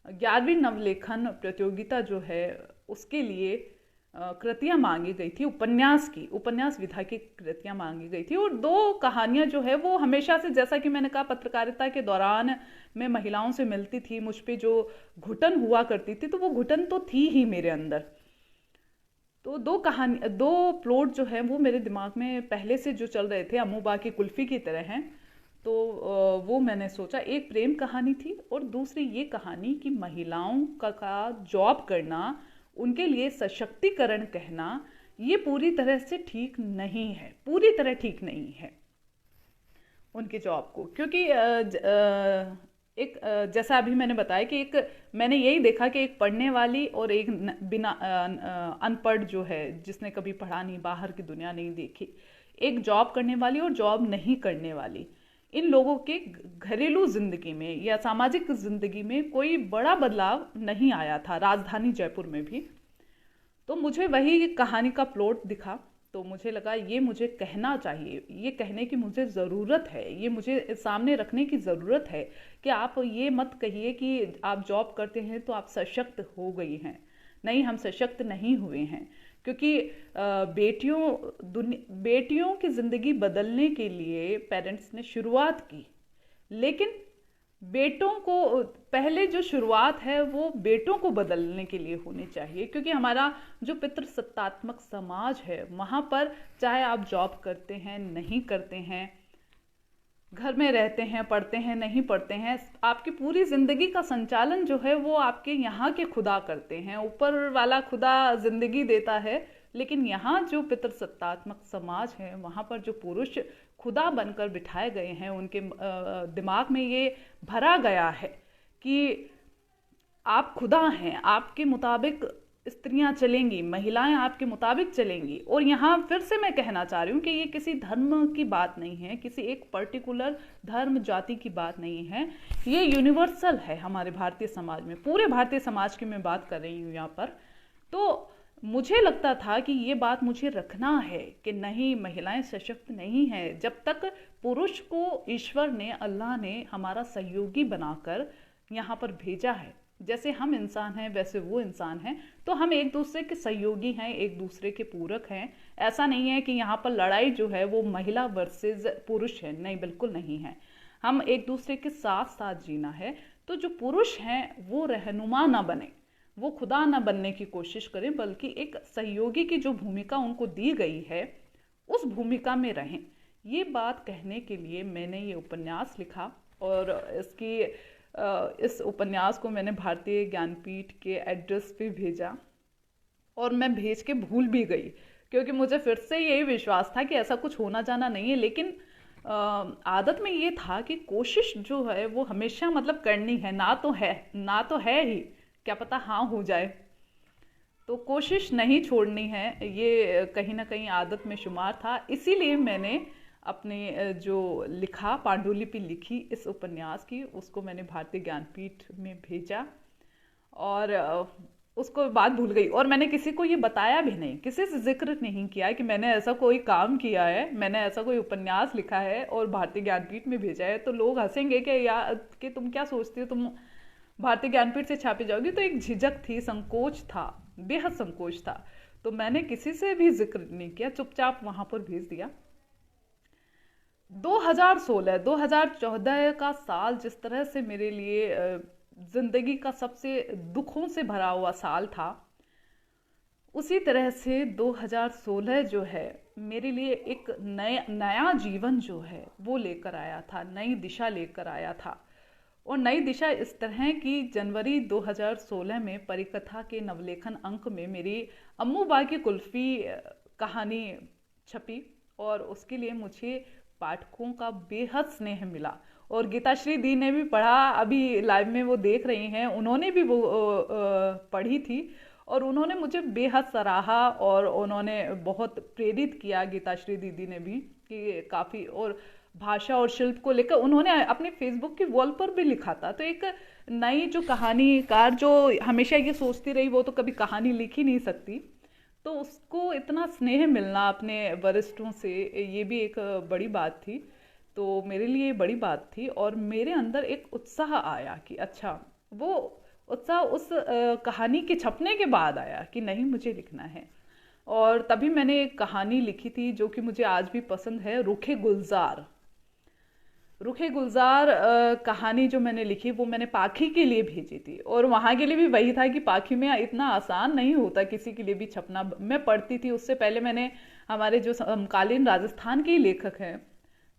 11वीं नवलेखन प्रतियोगिता जो है उसके लिए कृतियाँ मांगी गई थी, उपन्यास विधा की कृतियाँ मांगी गई थी। और 2 कहानियाँ जो है वो हमेशा से, जैसा कि मैंने कहा, पत्रकारिता के दौरान मैं महिलाओं से मिलती थी, मुझ पे जो घुटन हुआ करती थी तो वो घुटन तो थी ही मेरे अंदर। तो 2 प्लॉट जो है वो मेरे दिमाग में पहले से जो चल रहे थे अम्मूबा की कुल्फ़ी की तरह हैं। तो वो मैंने सोचा, एक प्रेम कहानी थी और दूसरी ये कहानी कि महिलाओं का जॉब करना, उनके लिए सशक्तिकरण कहना, ये पूरी तरह ठीक नहीं है उनके जॉब को। क्योंकि जैसा अभी मैंने बताया कि मैंने यही देखा कि एक पढ़ने वाली और एक बिना अनपढ़ जो है, जिसने कभी पढ़ा नहीं, बाहर की दुनिया नहीं देखी, एक जॉब करने वाली और जॉब नहीं करने वाली, इन लोगों के घरेलू जिंदगी में या सामाजिक जिंदगी में कोई बड़ा बदलाव नहीं आया था, राजधानी जयपुर में भी। तो मुझे वही कहानी का प्लॉट दिखा तो मुझे लगा ये मुझे कहना चाहिए, ये कहने की मुझे ज़रूरत है, ये मुझे सामने रखने की ज़रूरत है कि आप ये मत कहिए कि आप जॉब करते हैं तो आप सशक्त हो गई हैं। नहीं, हम सशक्त नहीं हुए हैं। क्योंकि बेटियों की ज़िंदगी बदलने के लिए पेरेंट्स ने शुरुआत की, लेकिन बेटों को पहले जो शुरुआत है वो बेटों को बदलने के लिए होनी चाहिए। क्योंकि हमारा जो पितृसत्तात्मक समाज है वहाँ पर चाहे आप जॉब करते हैं नहीं करते हैं, घर में रहते हैं, पढ़ते हैं नहीं पढ़ते हैं, आपकी पूरी ज़िंदगी का संचालन जो है वो आपके यहाँ के खुदा करते हैं। ऊपर वाला खुदा ज़िंदगी देता है, लेकिन यहाँ जो पितृसत्तात्मक समाज है वहाँ पर जो पुरुष खुदा बनकर बिठाए गए हैं, उनके दिमाग में ये भरा गया है कि आप खुदा हैं, आपके मुताबिक स्त्रियां चलेंगी, महिलाएं आपके मुताबिक चलेंगी। और यहाँ फिर से मैं कहना चाह रही हूँ कि ये किसी धर्म की बात नहीं है, किसी एक पर्टिकुलर धर्म जाति की बात नहीं है, ये यूनिवर्सल है हमारे भारतीय समाज में, पूरे भारतीय समाज की मैं बात कर रही हूँ यहाँ पर। तो मुझे लगता था कि ये बात मुझे रखना है कि नहीं, महिलाएं सशक्त नहीं हैं। जब तक पुरुष को ईश्वर ने, अल्लाह ने हमारा सहयोगी बनाकर यहाँ पर भेजा है, जैसे हम इंसान हैं वैसे वो इंसान हैं, तो हम एक दूसरे के सहयोगी हैं, एक दूसरे के पूरक हैं। ऐसा नहीं है कि यहाँ पर लड़ाई जो है वो महिला वर्सेस पुरुष है, नहीं, बिल्कुल नहीं है। हम एक दूसरे के साथ साथ जीना है। तो जो पुरुष हैं वो रहनुमा ना बने, वो खुदा ना बनने की कोशिश करें, बल्कि एक सहयोगी की जो भूमिका उनको दी गई है उस भूमिका में रहें। ये बात कहने के लिए मैंने ये उपन्यास लिखा, और इस उपन्यास को मैंने भारतीय ज्ञानपीठ के एड्रेस पे भेजा, और मैं भेज के भूल भी गई, क्योंकि मुझे फिर से यही विश्वास था कि ऐसा कुछ होना जाना नहीं है। लेकिन आदत में ये था कि कोशिश जो है वो हमेशा मतलब करनी है, ना तो है ही, क्या पता हाँ हो जाए, तो कोशिश नहीं छोड़नी है, ये कहीं ना कहीं आदत में शुमार था। इसीलिए मैंने अपने जो लिखा, पांडुलिपि लिखी इस उपन्यास की, उसको मैंने भारतीय ज्ञानपीठ में भेजा, और उसको बात भूल गई। और मैंने किसी को ये बताया भी नहीं, किसी से जिक्र नहीं किया कि मैंने ऐसा कोई काम किया है, मैंने ऐसा कोई उपन्यास लिखा है और भारतीय ज्ञानपीठ में भेजा है। तो लोग हंसेंगे कि यार कि तुम क्या सोचती हो, तुम भारतीय ज्ञानपीठ से छापी जाओगी। तो एक झिझक थी, संकोच था, बेहद संकोच था। तो मैंने किसी से भी जिक्र नहीं किया, चुपचाप वहां पर भेज दिया। 2014 का साल जिस तरह से मेरे लिए जिंदगी का सबसे दुखों से भरा हुआ साल था, उसी तरह से 2016 जो है मेरे लिए एक नया जीवन जो है वो लेकर आया था, नई दिशा लेकर आया था। और नई दिशा इस तरह की, जनवरी 2016 में परिकथा के नवलेखन अंक में मेरी अम्मू बा की कुल्फी कहानी छपी, और उसके लिए मुझे पाठकों का बेहद स्नेह मिला। और गीताश्री दी ने भी पढ़ा, अभी लाइव में वो देख रही हैं, उन्होंने भी वो पढ़ी थी, और उन्होंने मुझे बेहद सराहा, और उन्होंने बहुत प्रेरित किया, गीताश्री दीदी ने भी, कि काफ़ी, और भाषा और शिल्प को लेकर उन्होंने अपने फेसबुक की वॉल पर भी लिखा था। तो एक नई जो कहानीकार जो हमेशा ये सोचती रही वो तो कभी कहानी लिख ही नहीं सकती, तो उसको इतना स्नेह मिलना अपने वरिष्ठों से, ये भी एक बड़ी बात थी। तो मेरे लिए बड़ी बात थी, और मेरे अंदर एक उत्साह आया कि अच्छा, वो उत्साह उस कहानी के छपने के बाद आया कि नहीं, मुझे लिखना है। और तभी मैंने एक कहानी लिखी थी जो कि मुझे आज भी पसंद है, रुखे गुलजार। रुखे गुलजार कहानी जो मैंने लिखी वो मैंने पाखी के लिए भेजी थी, और वहाँ के लिए भी वही था कि पाखी में इतना आसान नहीं होता किसी के लिए भी छपना। मैं पढ़ती थी, उससे पहले मैंने हमारे जो समकालीन राजस्थान के ही लेखक हैं,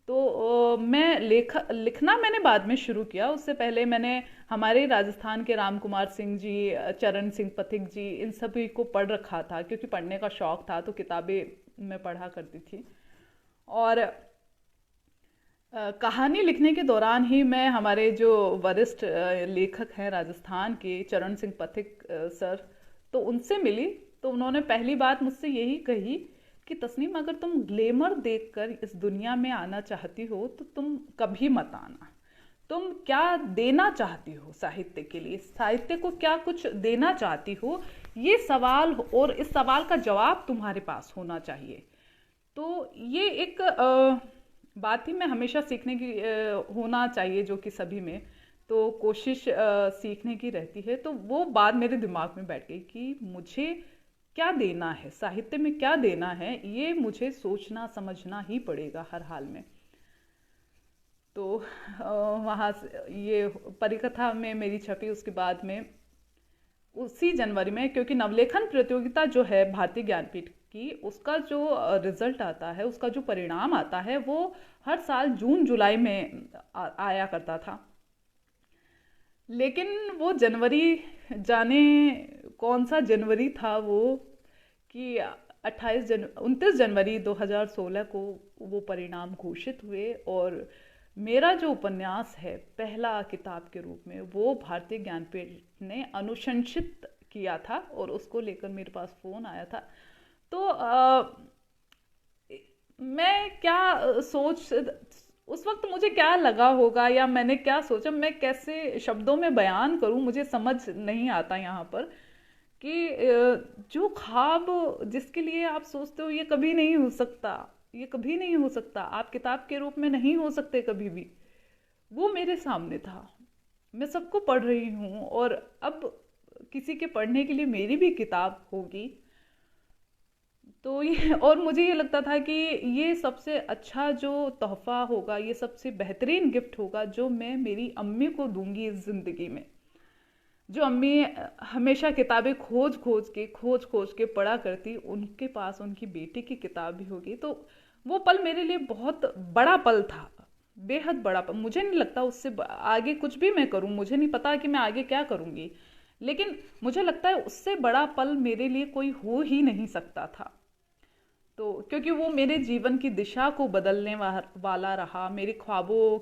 तो मैं लिखना मैंने बाद में शुरू किया। उससे पहले मैंने हमारे राजस्थान के राम कुमार सिंह जी, चरण सिंह पथिक जी, इन सभी को पढ़ रखा था, क्योंकि पढ़ने का शौक था, तो किताबें मैं पढ़ा करती थी। और कहानी लिखने के दौरान ही मैं हमारे जो वरिष्ठ लेखक हैं राजस्थान के, चरण सिंह पथिक सर, तो उनसे मिली। तो उन्होंने पहली बात मुझसे यही कही कि तस्नीम, अगर तुम ग्लैमर देखकर इस दुनिया में आना चाहती हो तो तुम कभी मत आना। तुम क्या देना चाहती हो साहित्य के लिए, साहित्य को क्या कुछ देना चाहती हो, ये सवाल, और इस सवाल का जवाब तुम्हारे पास होना चाहिए। तो ये एक बात ही मैं हमेशा सीखने की होना चाहिए, जो कि सभी में तो कोशिश सीखने की रहती है। तो वो बात मेरे दिमाग में बैठ गई कि मुझे क्या देना है, साहित्य में क्या देना है, ये मुझे सोचना समझना ही पड़ेगा हर हाल में। तो वहाँ से ये परिकथा में मेरी छपी। उसके बाद में उसी जनवरी में, क्योंकि नवलेखन प्रतियोगिता जो है भारतीय ज्ञानपीठ की, उसका जो रिजल्ट आता है, उसका जो परिणाम आता है, वो हर साल जून जुलाई में आया करता था। लेकिन वो जनवरी, जाने कौन सा जनवरी था वो, कि 29 जनवरी 2016 को वो परिणाम घोषित हुए, और मेरा जो उपन्यास है पहला किताब के रूप में, वो भारतीय ज्ञानपीठ ने अनुशंसित किया था, और उसको लेकर मेरे पास फ़ोन आया था। तो मैं क्या उस वक्त मुझे क्या लगा होगा, या मैंने क्या सोचा, मैं कैसे शब्दों में बयान करूं, मुझे समझ नहीं आता यहाँ पर, कि जो ख्वाब जिसके लिए आप सोचते हो ये कभी नहीं हो सकता, ये कभी नहीं हो सकता, आप किताब के रूप में नहीं हो सकते कभी भी, वो मेरे सामने था। मैं सबको पढ़ रही हूँ, और अब किसी के पढ़ने के लिए मेरी भी किताब होगी। तो ये और मुझे ये लगता था कि ये सबसे अच्छा जो तोहफा होगा, ये सबसे बेहतरीन गिफ्ट होगा जो मैं मेरी अम्मी को दूंगी इस ज़िंदगी में। जो अम्मी हमेशा किताबें खोज खोज के पढ़ा करती, उनके पास उनकी बेटी की किताब भी होगी। तो वो पल मेरे लिए बहुत बड़ा पल था, बेहद बड़ा पल। मुझे नहीं लगता उससे आगे कुछ भी मैं करूं, मुझे नहीं पता कि मैं आगे क्या करूंगी, लेकिन मुझे लगता है उससे बड़ा पल मेरे लिए कोई हो ही नहीं सकता था। तो क्योंकि वो मेरे जीवन की दिशा को बदलने वाला रहा, मेरे ख्वाबों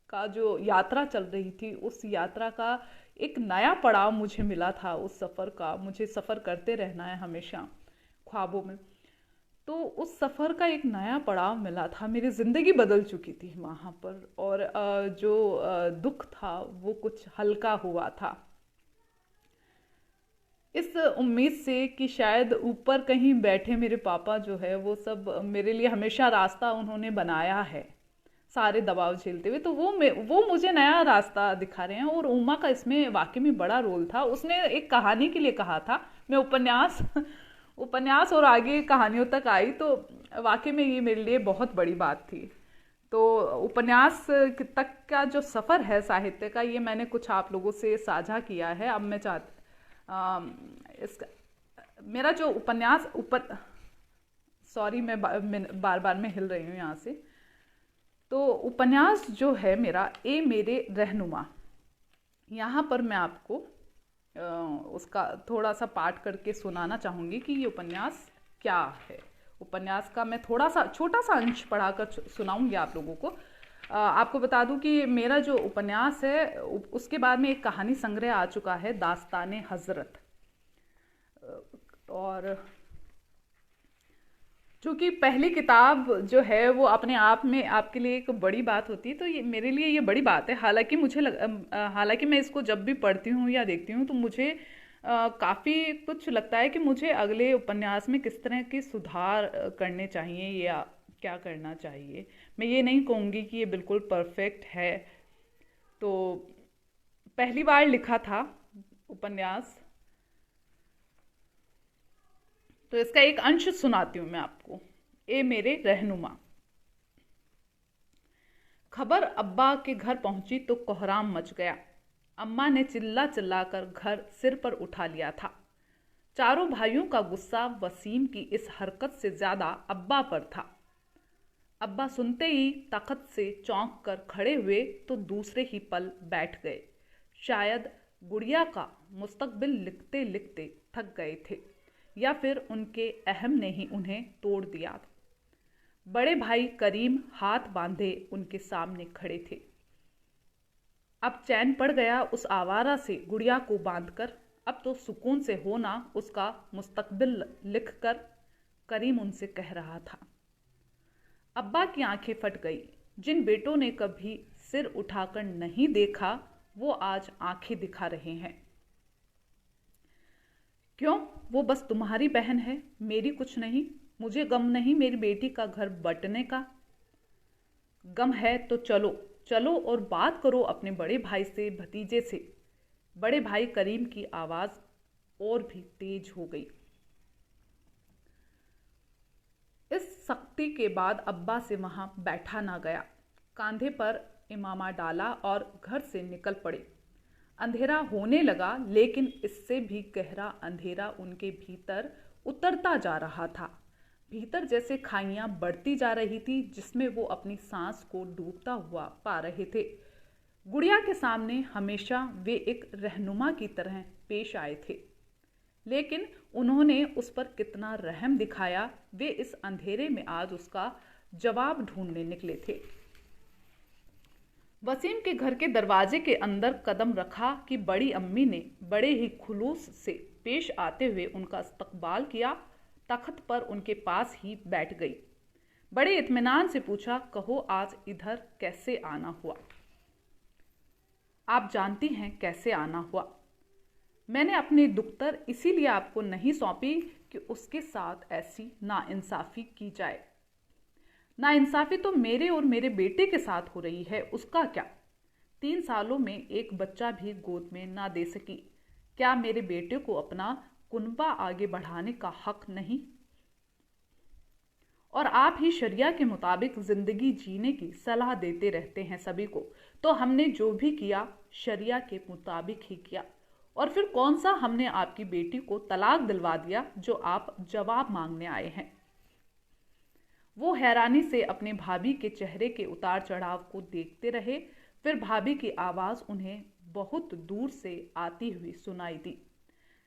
का जो यात्रा चल रही थी, उस यात्रा का एक नया पड़ाव मुझे मिला था। उस सफ़र का, मुझे सफ़र करते रहना है हमेशा ख्वाबों में। तो उस सफ़र का एक नया पड़ाव मिला था, मेरी ज़िंदगी बदल चुकी थी वहाँ पर। और जो दुख था वो कुछ हल्का हुआ था, इस उम्मीद से कि शायद ऊपर कहीं बैठे मेरे पापा जो है वो सब मेरे लिए हमेशा रास्ता उन्होंने बनाया है, सारे दबाव झेलते हुए। तो वो मुझे नया रास्ता दिखा रहे हैं। और उमा का इसमें वाकई में बड़ा रोल था। उसने एक कहानी के लिए कहा था, मैं उपन्यास उपन्यास और आगे कहानियों तक आई, तो वाकई में ये मेरे लिए बहुत बड़ी बात थी। तो उपन्यास तक का जो सफ़र है साहित्य का, ये मैंने कुछ आप लोगों से साझा किया है। अब मैं इसका मेरा जो उपन्यास सॉरी, मैं बार बार मैं हिल रही हूँ यहाँ से। तो उपन्यास जो है मेरा, ए मेरे रहनुमा, यहाँ पर मैं आपको उसका थोड़ा सा पाठ करके सुनाना चाहूँगी कि ये उपन्यास क्या है। उपन्यास का मैं थोड़ा सा छोटा सा अंश पढ़ाकर सुनाऊंगी आप लोगों को। आपको बता दूं कि मेरा जो उपन्यास है उसके बाद में एक कहानी संग्रह आ चुका है, दास्ताने हजरत। और चूँकि पहली किताब जो है वो अपने आप में आपके लिए एक बड़ी बात होती है, तो ये मेरे लिए ये बड़ी बात है। हालांकि मैं इसको जब भी पढ़ती हूँ या देखती हूँ तो मुझे काफ़ी कुछ लगता है कि मुझे अगले उपन्यास में किस तरह के सुधार करने चाहिए या क्या करना चाहिए। मैं ये नहीं कहूँगी कि ये बिल्कुल परफेक्ट है। तो पहली बार लिखा था उपन्यास, तो इसका एक अंश सुनाती हूँ मैं आपको। ए मेरे रहनुमा। खबर अब्बा के घर पहुंची तो कोहराम मच गया। अम्मा ने चिल्ला चिल्लाकर घर सिर पर उठा लिया था। चारों भाइयों का गुस्सा वसीम की इस हरकत से ज्यादा अब्बा पर था। अब्बा सुनते ही तख्त से चौंक कर खड़े हुए तो दूसरे ही पल बैठ गए। शायद गुड़िया का मुस्तकबिल लिखते लिखते थक गए थे, या फिर उनके अहम ने ही उन्हें तोड़ दिया। बड़े भाई करीम हाथ बांधे उनके सामने खड़े थे। अब चैन पड़ गया उस आवारा से गुड़िया को बांधकर। अब तो सुकून से होना उसका मुस्तकबिल लिखकर, करीम उनसे कह रहा था। अब्बा की आंखें फट गई। जिन बेटों ने कभी सिर उठाकर नहीं देखा वो आज आंखें दिखा रहे हैं। क्यों? वो बस तुम्हारी बहन है, मेरी कुछ नहीं। मुझे गम नहीं मेरी बेटी का घर बंटने का। गम है तो चलो चलो और बात करो अपने बड़े भाई से, भतीजे से। बड़े भाई करीम की आवाज और भी तेज हो गई। इस सख्ती के बाद अब्बा से वहां बैठा ना गया। कांधे पर इमामा डाला और घर से निकल पड़े। अंधेरा होने लगा, लेकिन इससे भी गहरा अंधेरा उनके भीतर उतरता जा रहा था। भीतर जैसे खाइयां बढ़ती जा रही थी जिसमें वो अपनी सांस को डूबता हुआ पा रहे थे। गुड़िया के सामने हमेशा वे एक रहनुमा की तरह पेश आए थे, लेकिन उन्होंने उस पर कितना रहम दिखाया, वे इस अंधेरे में आज उसका जवाब ढूंढने निकले थे। वसीम के घर के दरवाजे के अंदर कदम रखा कि बड़ी अम्मी ने बड़े ही खुलूस से पेश आते हुए उनका इस्तकबाल किया। तख्त पर उनके पास ही बैठ गई। बड़े इत्मीनान से पूछा, कहो आज इधर कैसे आना हुआ? आप जानती हैं कैसे आना हुआ। मैंने अपनी दुख्तर इसीलिए आपको नहीं सौंपी कि उसके साथ ऐसी नाइंसाफ़ी की जाए। नाइंसाफ़ी तो मेरे और मेरे बेटे के साथ हो रही है, उसका क्या? 3 सालों में एक बच्चा भी गोद में ना दे सकी। क्या मेरे बेटे को अपना कुनबा आगे बढ़ाने का हक नहीं? और आप ही शरिया के मुताबिक ज़िंदगी जीने की सलाह देते रहते हैं सभी को। तो हमने जो भी किया शरिया के मुताबिक ही किया। और फिर कौन सा हमने आपकी बेटी को तलाक दिलवा दिया जो आप जवाब मांगने आए हैं। वो हैरानी से अपने भाभी के चेहरे के उतार चढ़ाव को देखते रहे। फिर भाभी की आवाज़ उन्हें बहुत दूर से आती हुई सुनाई दी।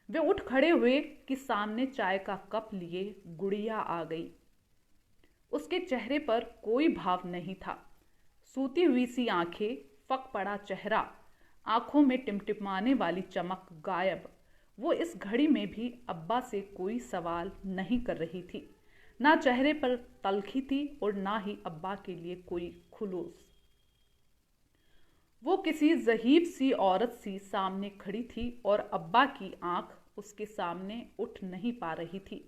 वे उठ खड़े हुए कि सामने चाय का कप लिए गुड़िया आ गई। उसके चेहरे पर कोई भाव नहीं था। सूती हुई सी आंखें, फक पड़ा चेहरा, आंखों में टिमटिमाने वाली चमक गायब। वो इस घड़ी में भी अब्बा से कोई सवाल नहीं कर रही थी। ना चेहरे पर तलखी थी और ना ही अब्बा के लिए कोई खुलूस। वो किसी ज़हीब सी औरत सी सामने खड़ी थी और अब्बा की आंख उसके सामने उठ नहीं पा रही थी।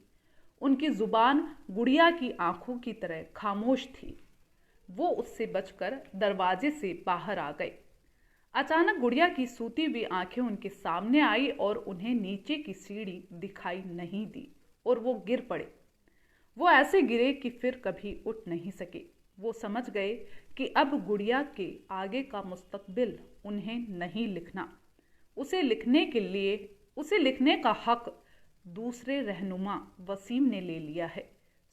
उनकी जुबान गुड़िया की आंखों की तरह खामोश थी। वो उससे बचकर दरवाजे से बाहर आ गए। अचानक गुड़िया की सूती हुई आंखें उनके सामने आई और उन्हें नीचे की सीढ़ी दिखाई नहीं दी और वो गिर पड़े। वो ऐसे गिरे कि फिर कभी उठ नहीं सके। वो समझ गए कि अब गुड़िया के आगे का मुस्तकबिल उन्हें नहीं लिखना। उसे लिखने का हक दूसरे रहनुमा वसीम ने ले लिया है।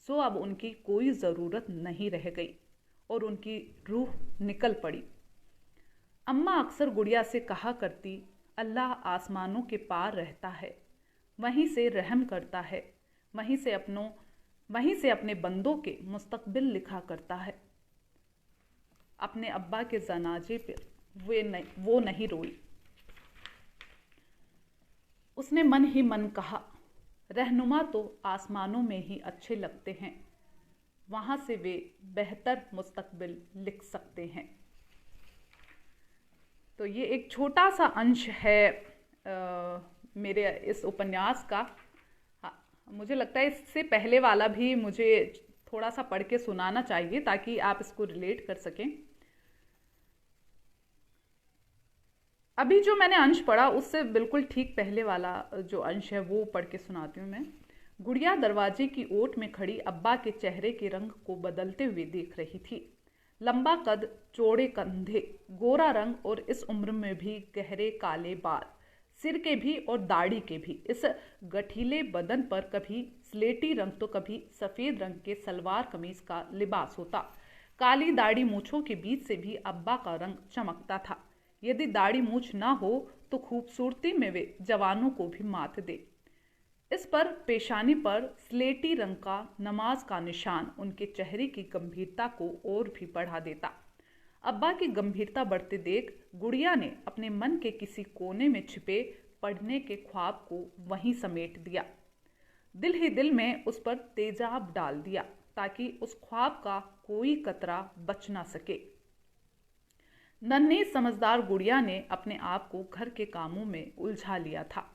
सो अब उनकी कोई ज़रूरत नहीं रह गई और उनकी रूह निकल पड़ी। अम्मा अक्सर गुड़िया से कहा करती, अल्लाह आसमानों के पार रहता है, वहीं से रहम करता है, वहीं से अपने बंदों के मुस्तकबिल लिखा करता है। अपने अब्बा के जनाजे पर वो नहीं रोई। उसने मन ही मन कहा, रहनुमा तो आसमानों में ही अच्छे लगते हैं, वहाँ से वे बेहतर मुस्तकबिल लिख सकते हैं। तो ये एक छोटा सा अंश है मेरे इस उपन्यास का। मुझे लगता है इससे पहले वाला भी मुझे थोड़ा सा पढ़ के सुनाना चाहिए ताकि आप इसको रिलेट कर सकें। अभी जो मैंने अंश पढ़ा उससे बिल्कुल ठीक पहले वाला जो अंश है वो पढ़ के सुनाती हूँ मैं। गुड़िया दरवाजे की ओट में खड़ी अब्बा के चेहरे के रंग को बदलते हुए देख रही थी। लंबा कद, चौड़े कंधे, गोरा रंग और इस उम्र में भी गहरे काले बाल, सिर के भी और दाढ़ी के भी। इस गठीले बदन पर कभी स्लेटी रंग तो कभी सफ़ेद रंग के सलवार कमीज का लिबास होता। काली दाढ़ी मूछों के बीच से भी अब्बा का रंग चमकता था। यदि दाढ़ी मूछ ना हो तो खूबसूरती में वे जवानों को भी मात दे। इस पर पेशानी पर स्लेटी रंग का नमाज का निशान उनके चेहरे की गंभीरता को और भी बढ़ा देता। अब्बा की गंभीरता बढ़ते देख गुड़िया ने अपने मन के किसी कोने में छिपे पढ़ने के ख्वाब को वहीं समेट दिया। दिल ही दिल में उस पर तेजाब डाल दिया ताकि उस ख्वाब का कोई कतरा बच ना सके। नन्ही समझदार गुड़िया ने अपने आप को घर के कामों में उलझा लिया था।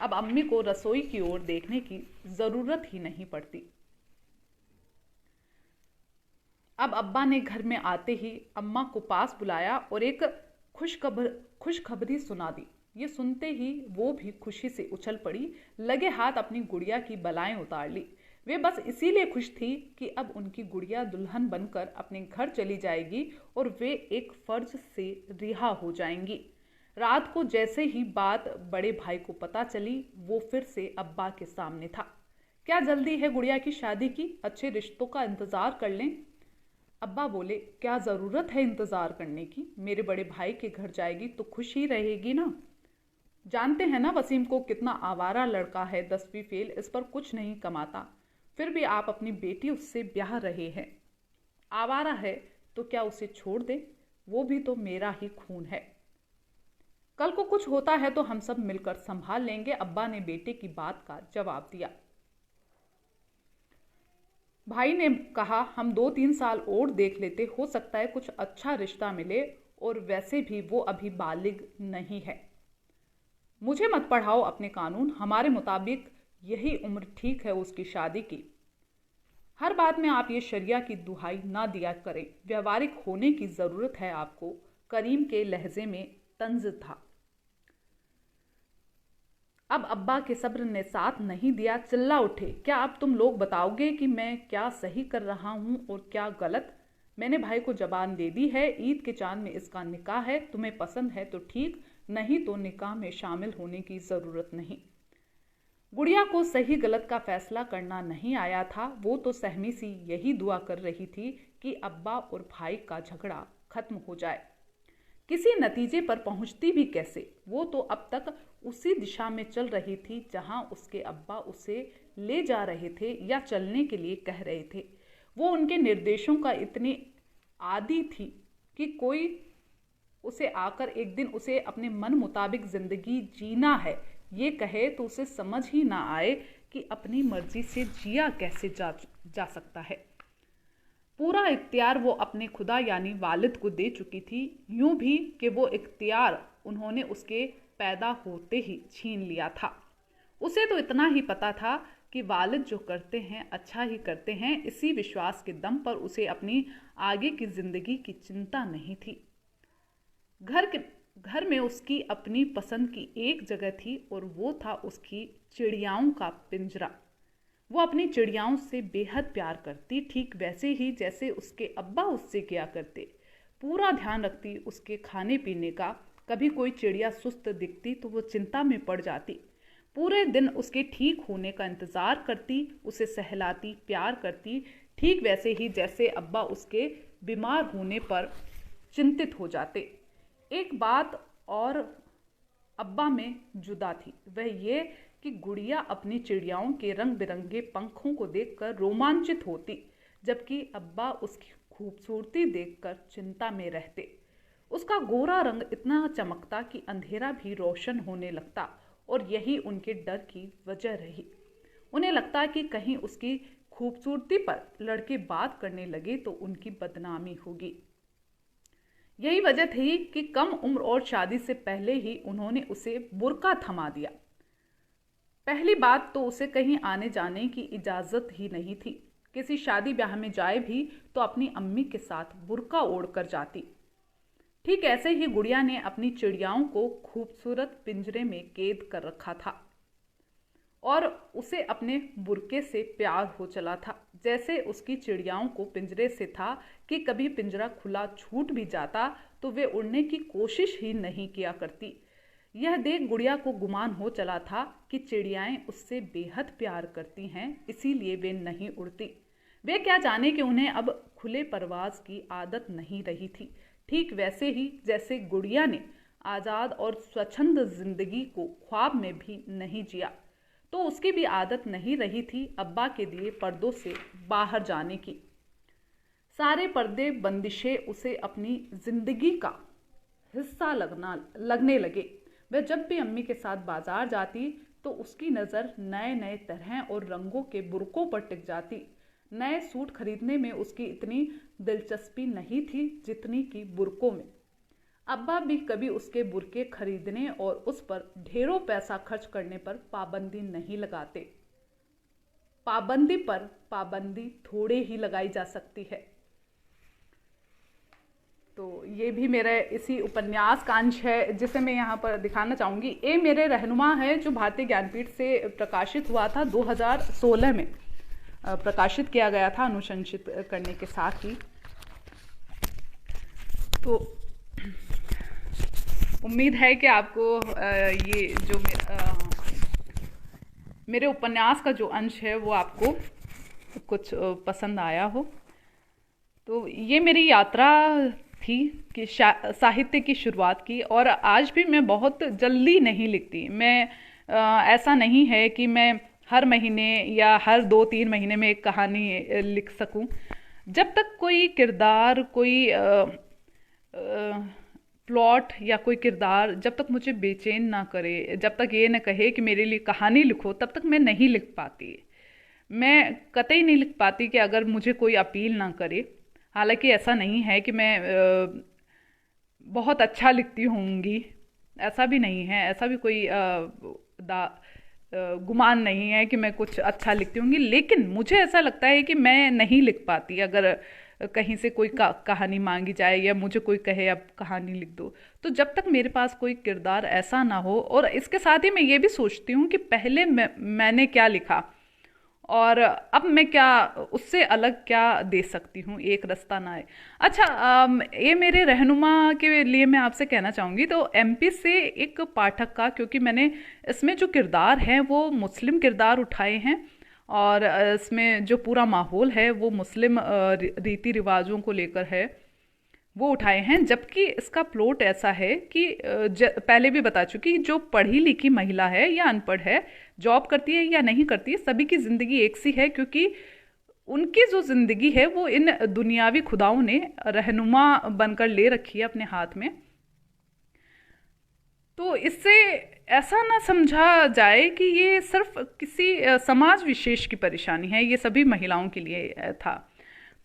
अब अम्मी को रसोई की ओर देखने की जरूरत ही नहीं पड़ती। अब अब्बा ने घर में आते ही अम्मा को पास बुलाया और एक खुशखबरी सुना दी। ये सुनते ही वो भी खुशी से उछल पड़ी, लगे हाथ अपनी गुड़िया की बलाएं उतार ली। वे बस इसीलिए खुश थी कि अब उनकी गुड़िया दुल्हन बनकर अपने घर चली जाएगी और वे एक फर्ज से रिहा हो जाएंगी। रात को जैसे ही बात बड़े भाई को पता चली, वो फिर से अब्बा के सामने था। क्या जल्दी है गुड़िया की शादी की? अच्छे रिश्तों का इंतजार कर लें। अब्बा बोले, क्या ज़रूरत है इंतज़ार करने की? मेरे बड़े भाई के घर जाएगी तो खुश ही रहेगी ना। जानते हैं ना वसीम को कितना आवारा लड़का है, 10वीं फेल, इस पर कुछ नहीं कमाता, फिर भी आप अपनी बेटी उससे ब्याह रहे हैं। आवारा है तो क्या उसे छोड़ दें? वो भी तो मेरा ही खून है। कल को कुछ होता है तो हम सब मिलकर संभाल लेंगे, अब्बा ने बेटे की बात का जवाब दिया। भाई ने कहा, हम 2-3 साल और देख लेते, हो सकता है कुछ अच्छा रिश्ता मिले, और वैसे भी वो अभी बालिग नहीं है। मुझे मत पढ़ाओ अपने कानून, हमारे मुताबिक यही उम्र ठीक है उसकी शादी की। हर बात में आप ये शरिया की दुहाई ना दिया करें, व्यवहारिक होने की ज़रूरत है आपको। करीम के लहजे में तंज था। अब अब्बा के सब्र ने साथ नहीं दिया, चिल्ला उठे, क्या अब तुम लोग बताओगे कि मैं क्या सही कर रहा हूँ और क्या गलत? मैंने भाई को जबान दे दी है, ईद के चांद में इसका निकाह है, तुम्हें पसंद है तो ठीक, नहीं तो निकाह में शामिल होने की ज़रूरत नहीं। गुड़िया को सही गलत का फैसला करना नहीं आया था। वो तो सहमी सी यही दुआ कर रही थी कि अब्बा और भाई का झगड़ा खत्म हो जाए। किसी नतीजे पर पहुंचती भी कैसे? वो तो अब तक उसी दिशा में चल रही थी जहां उसके अब्बा उसे ले जा रहे थे या चलने के लिए कह रहे थे। वो उनके निर्देशों का इतनी आदी थी कि कोई उसे आकर एक दिन उसे अपने मन मुताबिक जिंदगी जीना है ये कहे तो उसे समझ ही ना आए कि अपनी मर्जी से जिया कैसे जा सकता है। पूरा इख्तियार वो अपने खुदा यानी वालिद को दे चुकी थी, यूं भी कि वो इख्तियार उन्होंने उसके पैदा होते ही छीन लिया था। उसे तो इतना ही पता था कि वालिद जो करते हैं अच्छा ही करते हैं। इसी विश्वास के दम पर उसे अपनी आगे की जिंदगी की चिंता नहीं थी। घर में उसकी अपनी पसंद की एक जगह थी और वो था उसकी चिड़ियाओं का पिंजरा। वो अपनी चिड़ियाओं से बेहद प्यार करती, ठीक वैसे ही जैसे उसके अब्बा उससे किया करते। पूरा ध्यान रखती उसके खाने पीने का। कभी कोई चिड़िया सुस्त दिखती तो वो चिंता में पड़ जाती। पूरे दिन उसके ठीक होने का इंतज़ार करती, उसे सहलाती, प्यार करती, ठीक वैसे ही जैसे अब्बा उसके बीमार होने पर चिंतित हो जाते। एक बात और अब्बा में जुदा थी, वह ये कि गुड़िया अपनी चिड़ियाओं के रंग बिरंगे पंखों को देखकर रोमांचित होती, जबकि अब्बा उसकी खूबसूरती देखकर चिंता में रहते। उसका गोरा रंग इतना चमकता कि अंधेरा भी रोशन होने लगता और यही उनके डर की वजह रही। उन्हें लगता कि कहीं उसकी खूबसूरती पर लड़के बात करने लगे तो उनकी बदनामी होगी। यही वजह थी कि कम उम्र और शादी से पहले ही उन्होंने उसे बुर्का थमा दिया। पहली बात तो उसे कहीं आने जाने की इजाज़त ही नहीं थी। किसी शादी ब्याह में जाए भी तो अपनी अम्मी के साथ बुर्का ओढ़ कर जाती। ठीक ऐसे ही गुड़िया ने अपनी चिड़ियाओं को खूबसूरत पिंजरे में कैद कर रखा था और उसे अपने बुर्के से प्यार हो चला था। जैसे उसकी चिड़ियाओं को पिंजरे से था कि कभी पिंजरा खुला छूट भी जाता तो वे उड़ने की कोशिश ही नहीं किया करती। यह देख गुड़िया को गुमान हो चला था कि चिड़ियाएं उससे बेहद प्यार करती हैं, इसीलिए वे नहीं उड़ती। वे क्या जाने कि उन्हें अब खुले परवाज की आदत नहीं रही थी। ठीक वैसे ही जैसे गुड़िया ने आज़ाद और स्वच्छंद जिंदगी को ख्वाब में भी नहीं जिया, तो उसकी भी आदत नहीं रही थी अब्बा के दिए पर्दों से बाहर जाने की। सारे पर्दे बंदिशें उसे अपनी जिंदगी का हिस्सा लगने लगे। वह जब भी अम्मी के साथ बाजार जाती तो उसकी नज़र नए नए तरह और रंगों के बुर्कों पर टिक जाती। नए सूट खरीदने में उसकी इतनी दिलचस्पी नहीं थी जितनी कि बुर्कों में। अब्बा भी कभी उसके बुर्के खरीदने और उस पर ढेरों पैसा खर्च करने पर पाबंदी नहीं लगाते। पाबंदी पर पाबंदी थोड़े ही लगाई जा सकती है। तो ये भी मेरे इसी उपन्यास का अंश है जिसे मैं यहाँ पर दिखाना चाहूँगी। ये मेरे रहनुमा है जो भारतीय ज्ञानपीठ से प्रकाशित हुआ था, 2016 में प्रकाशित किया गया था अनुशंसित करने के साथ ही। तो उम्मीद है कि आपको ये जो मेरे उपन्यास का जो अंश है वो आपको कुछ पसंद आया हो। तो ये मेरी यात्रा थी कि साहित्य की शुरुआत की, और आज भी मैं बहुत जल्दी नहीं लिखती। मैं ऐसा नहीं है कि मैं हर महीने या हर 2-3 महीने में एक कहानी लिख सकूं। जब तक कोई किरदार, कोई प्लॉट या कोई किरदार जब तक मुझे बेचैन ना करे, जब तक ये ना कहे कि मेरे लिए कहानी लिखो, तब तक मैं नहीं लिख पाती। मैं कतई नहीं लिख पाती कि अगर मुझे कोई अपील ना करे। हालांकि ऐसा नहीं है कि मैं बहुत अच्छा लिखती होंगी, ऐसा भी नहीं है, ऐसा भी कोई गुमान नहीं है कि मैं कुछ अच्छा लिखती होंगी। लेकिन मुझे ऐसा लगता है कि मैं नहीं लिख पाती। अगर कहीं से कोई कहानी मांगी जाए या मुझे कोई कहे अब कहानी लिख दो, तो जब तक मेरे पास कोई किरदार ऐसा ना हो, और इसके साथ ही मैं ये भी सोचती हूँ कि पहले मैंने क्या लिखा और अब मैं क्या उससे अलग क्या दे सकती हूँ, एक रास्ता ना है। अच्छा, ये मेरे रहनुमा के लिए मैं आपसे कहना चाहूँगी। तो एमपी से एक पाठक का, क्योंकि मैंने इसमें जो किरदार हैं वो मुस्लिम किरदार उठाए हैं, और इसमें जो पूरा माहौल है वो मुस्लिम रीति रिवाजों को लेकर है, वो उठाए हैं। जबकि इसका प्लॉट ऐसा है कि पहले भी बता चुकी, जो पढ़ी लिखी महिला है या अनपढ़ है, जॉब करती है या नहीं करती है, सभी की ज़िंदगी एक सी है, क्योंकि उनकी जो ज़िंदगी है वो इन दुनियावी खुदाओं ने रहनुमा बनकर ले रखी है अपने हाथ में। तो इससे ऐसा ना समझा जाए कि ये सिर्फ किसी समाज विशेष की परेशानी है, ये सभी महिलाओं के लिए था।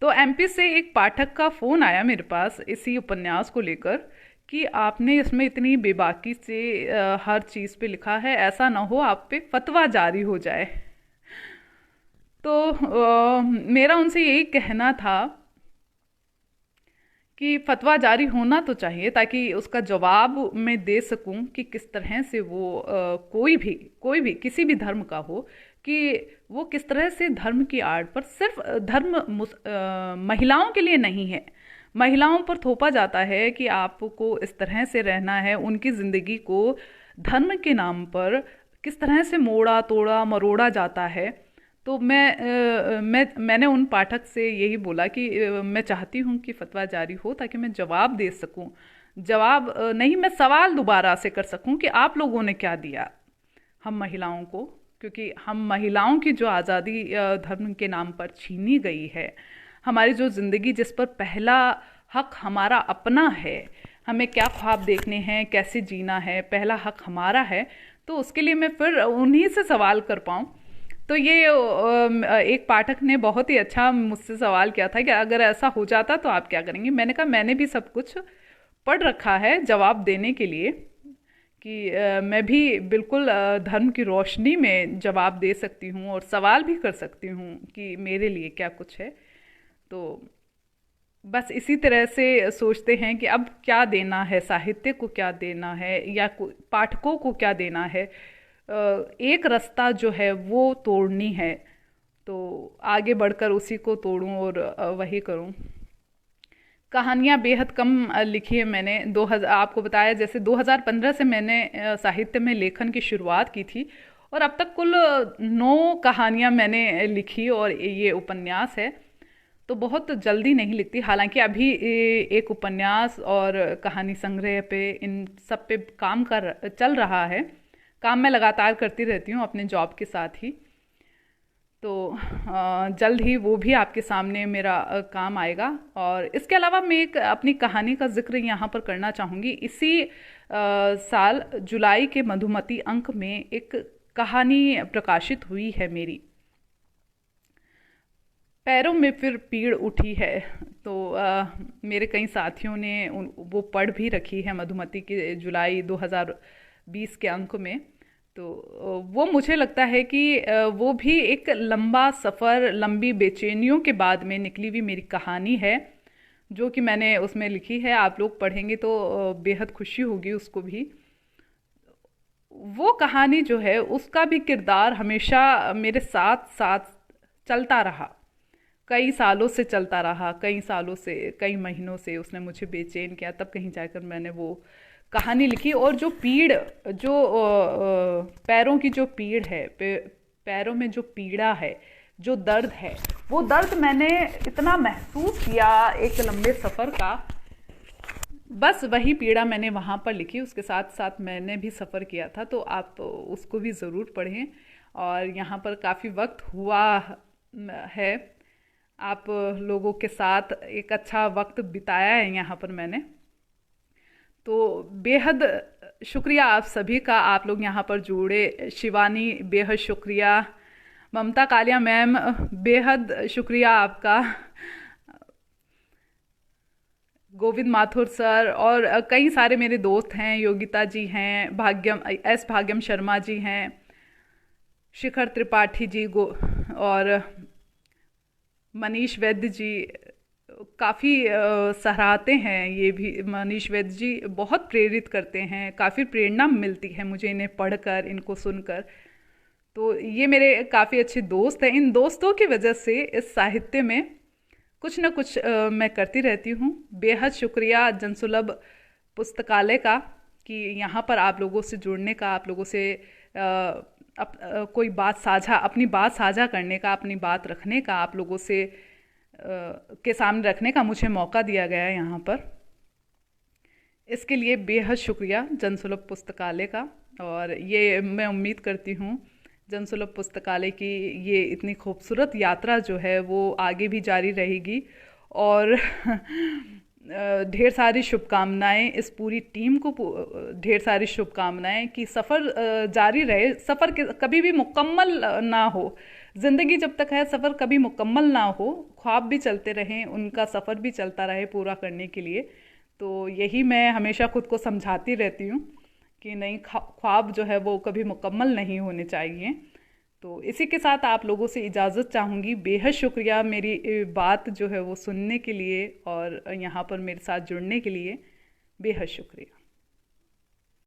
तो एमपी से एक पाठक का फ़ोन आया मेरे पास इसी उपन्यास को लेकर कि आपने इसमें इतनी बेबाकी से हर चीज़ पे लिखा है, ऐसा ना हो आप पे फतवा जारी हो जाए। तो मेरा उनसे यही कहना था कि फतवा जारी होना तो चाहिए, ताकि उसका जवाब मैं दे सकूं कि किस तरह से वो कोई भी किसी भी धर्म का हो, कि वो किस तरह से धर्म की आड़ पर, सिर्फ धर्म महिलाओं के लिए नहीं है, महिलाओं पर थोपा जाता है कि आपको इस तरह से रहना है, उनकी ज़िंदगी को धर्म के नाम पर किस तरह से मोड़ा तोड़ा मरोड़ा जाता है। तो मैंने उन पाठक से यही बोला कि मैं चाहती हूँ कि फतवा जारी हो, ताकि मैं जवाब दे सकूँ, जवाब नहीं, मैं सवाल दोबारा से कर सकूँ कि आप लोगों ने क्या दिया हम महिलाओं को, क्योंकि हम महिलाओं की जो आज़ादी धर्म के नाम पर छीनी गई है, हमारी जो ज़िंदगी जिस पर पहला हक हमारा अपना है, हमें क्या ख्वाब देखने हैं, कैसे जीना है, पहला हक हमारा है, तो उसके लिए मैं फिर उन्हीं से सवाल कर पाऊँ। तो ये एक पाठक ने बहुत ही अच्छा मुझसे सवाल किया था कि अगर ऐसा हो जाता तो आप क्या करेंगे। मैंने कहा मैंने भी सब कुछ पढ़ रखा है जवाब देने के लिए, कि मैं भी बिल्कुल धर्म की रोशनी में जवाब दे सकती हूँ और सवाल भी कर सकती हूँ कि मेरे लिए क्या कुछ है। तो बस इसी तरह से सोचते हैं कि अब क्या देना है, साहित्य को क्या देना है या पाठकों को क्या देना है। एक रास्ता जो है वो तोड़नी है, तो आगे बढ़कर उसी को तोड़ूं और वही करूं। कहानियाँ बेहद कम लिखी है मैंने। 2000 आपको बताया जैसे 2015 से मैंने साहित्य में लेखन की शुरुआत की थी, और अब तक कुल 9 कहानियाँ मैंने लिखी, और ये उपन्यास है। तो बहुत जल्दी नहीं लिखती, हालांकि अभी एक उपन्यास और कहानी संग्रह पे, इन सब पे काम चल रहा है। काम मैं लगातार करती रहती हूँ अपने जॉब के साथ ही, तो जल्द ही वो भी आपके सामने मेरा काम आएगा। और इसके अलावा मैं एक अपनी कहानी का जिक्र यहाँ पर करना चाहूँगी। इसी साल जुलाई के मधुमती अंक में एक कहानी प्रकाशित हुई है मेरी, पैरों में फिर पीड़ उठी है। तो मेरे कई साथियों ने वो पढ़ भी रखी है, मधुमती के जुलाई 2020 के अंक में। तो वो मुझे लगता है कि वो भी एक लंबा सफ़र, लंबी बेचैनियों के बाद में निकली हुई मेरी कहानी है, जो कि मैंने उसमें लिखी है। आप लोग पढ़ेंगे तो बेहद खुशी होगी उसको भी। वो कहानी जो है उसका भी किरदार हमेशा मेरे साथ साथ चलता रहा, कई सालों से चलता रहा, कई सालों से, कई महीनों से उसने मुझे बेचैन किया। तब कहीं जाकर मैंने वो कहानी लिखी। और जो पीड़, जो पैरों की जो पीड़ है, पैरों में जो पीड़ा है, जो दर्द है, वो दर्द मैंने इतना महसूस किया एक लंबे सफ़र का, बस वही पीड़ा मैंने वहाँ पर लिखी। उसके साथ साथ मैंने भी सफ़र किया था, तो आप उसको भी ज़रूर पढ़ें। और यहाँ पर काफ़ी वक्त हुआ है, आप लोगों के साथ एक अच्छा वक्त बिताया है यहाँ पर मैंने। तो बेहद शुक्रिया आप सभी का, आप लोग यहाँ पर जुड़े। शिवानी बेहद शुक्रिया, ममता कालिया मैम बेहद शुक्रिया आपका, गोविंद माथुर सर, और कई सारे मेरे दोस्त हैं, योगिता जी हैं, भाग्यम शर्मा जी हैं, शिखर त्रिपाठी जी और मनीष वैद्य जी, काफ़ी सराहते हैं। ये भी मनीष वैद्य जी बहुत प्रेरित करते हैं, काफ़ी प्रेरणा मिलती है मुझे इन्हें पढ़कर, इनको सुनकर। तो ये मेरे काफ़ी अच्छे दोस्त हैं। इन दोस्तों की वजह से इस साहित्य में कुछ ना कुछ मैं करती रहती हूँ। बेहद शुक्रिया जनसुलभ पुस्तकालय का कि यहाँ पर आप लोगों से जुड़ने का, आप लोगों से कोई बात साझा, अपनी बात साझा करने का, अपनी बात रखने का, आप लोगों से के सामने रखने का मुझे मौका दिया गया है यहाँ पर। इसके लिए बेहद शुक्रिया जनसुलभ पुस्तकालय का। और ये मैं उम्मीद करती हूँ जनसुलभ पुस्तकालय की ये इतनी खूबसूरत यात्रा जो है वो आगे भी जारी रहेगी। और ढेर सारी शुभकामनाएं इस पूरी टीम को, ढेर सारी शुभकामनाएं कि सफ़र जारी रहे। सफ़र कभी भी मुकम्मल ना हो, ज़िंदगी जब तक है सफ़र कभी मुकम्मल ना हो, ख्वाब भी चलते रहें, उनका सफ़र भी चलता रहे पूरा करने के लिए। तो यही मैं हमेशा खुद को समझाती रहती हूँ कि नहीं, ख्वाब जो है वो कभी मुकम्मल नहीं होने चाहिए। तो इसी के साथ आप लोगों से इजाज़त चाहूँगी। बेहद शुक्रिया मेरी बात जो है वो सुनने के लिए और यहाँ पर मेरे साथ जुड़ने के लिए। बेहद शुक्रिया।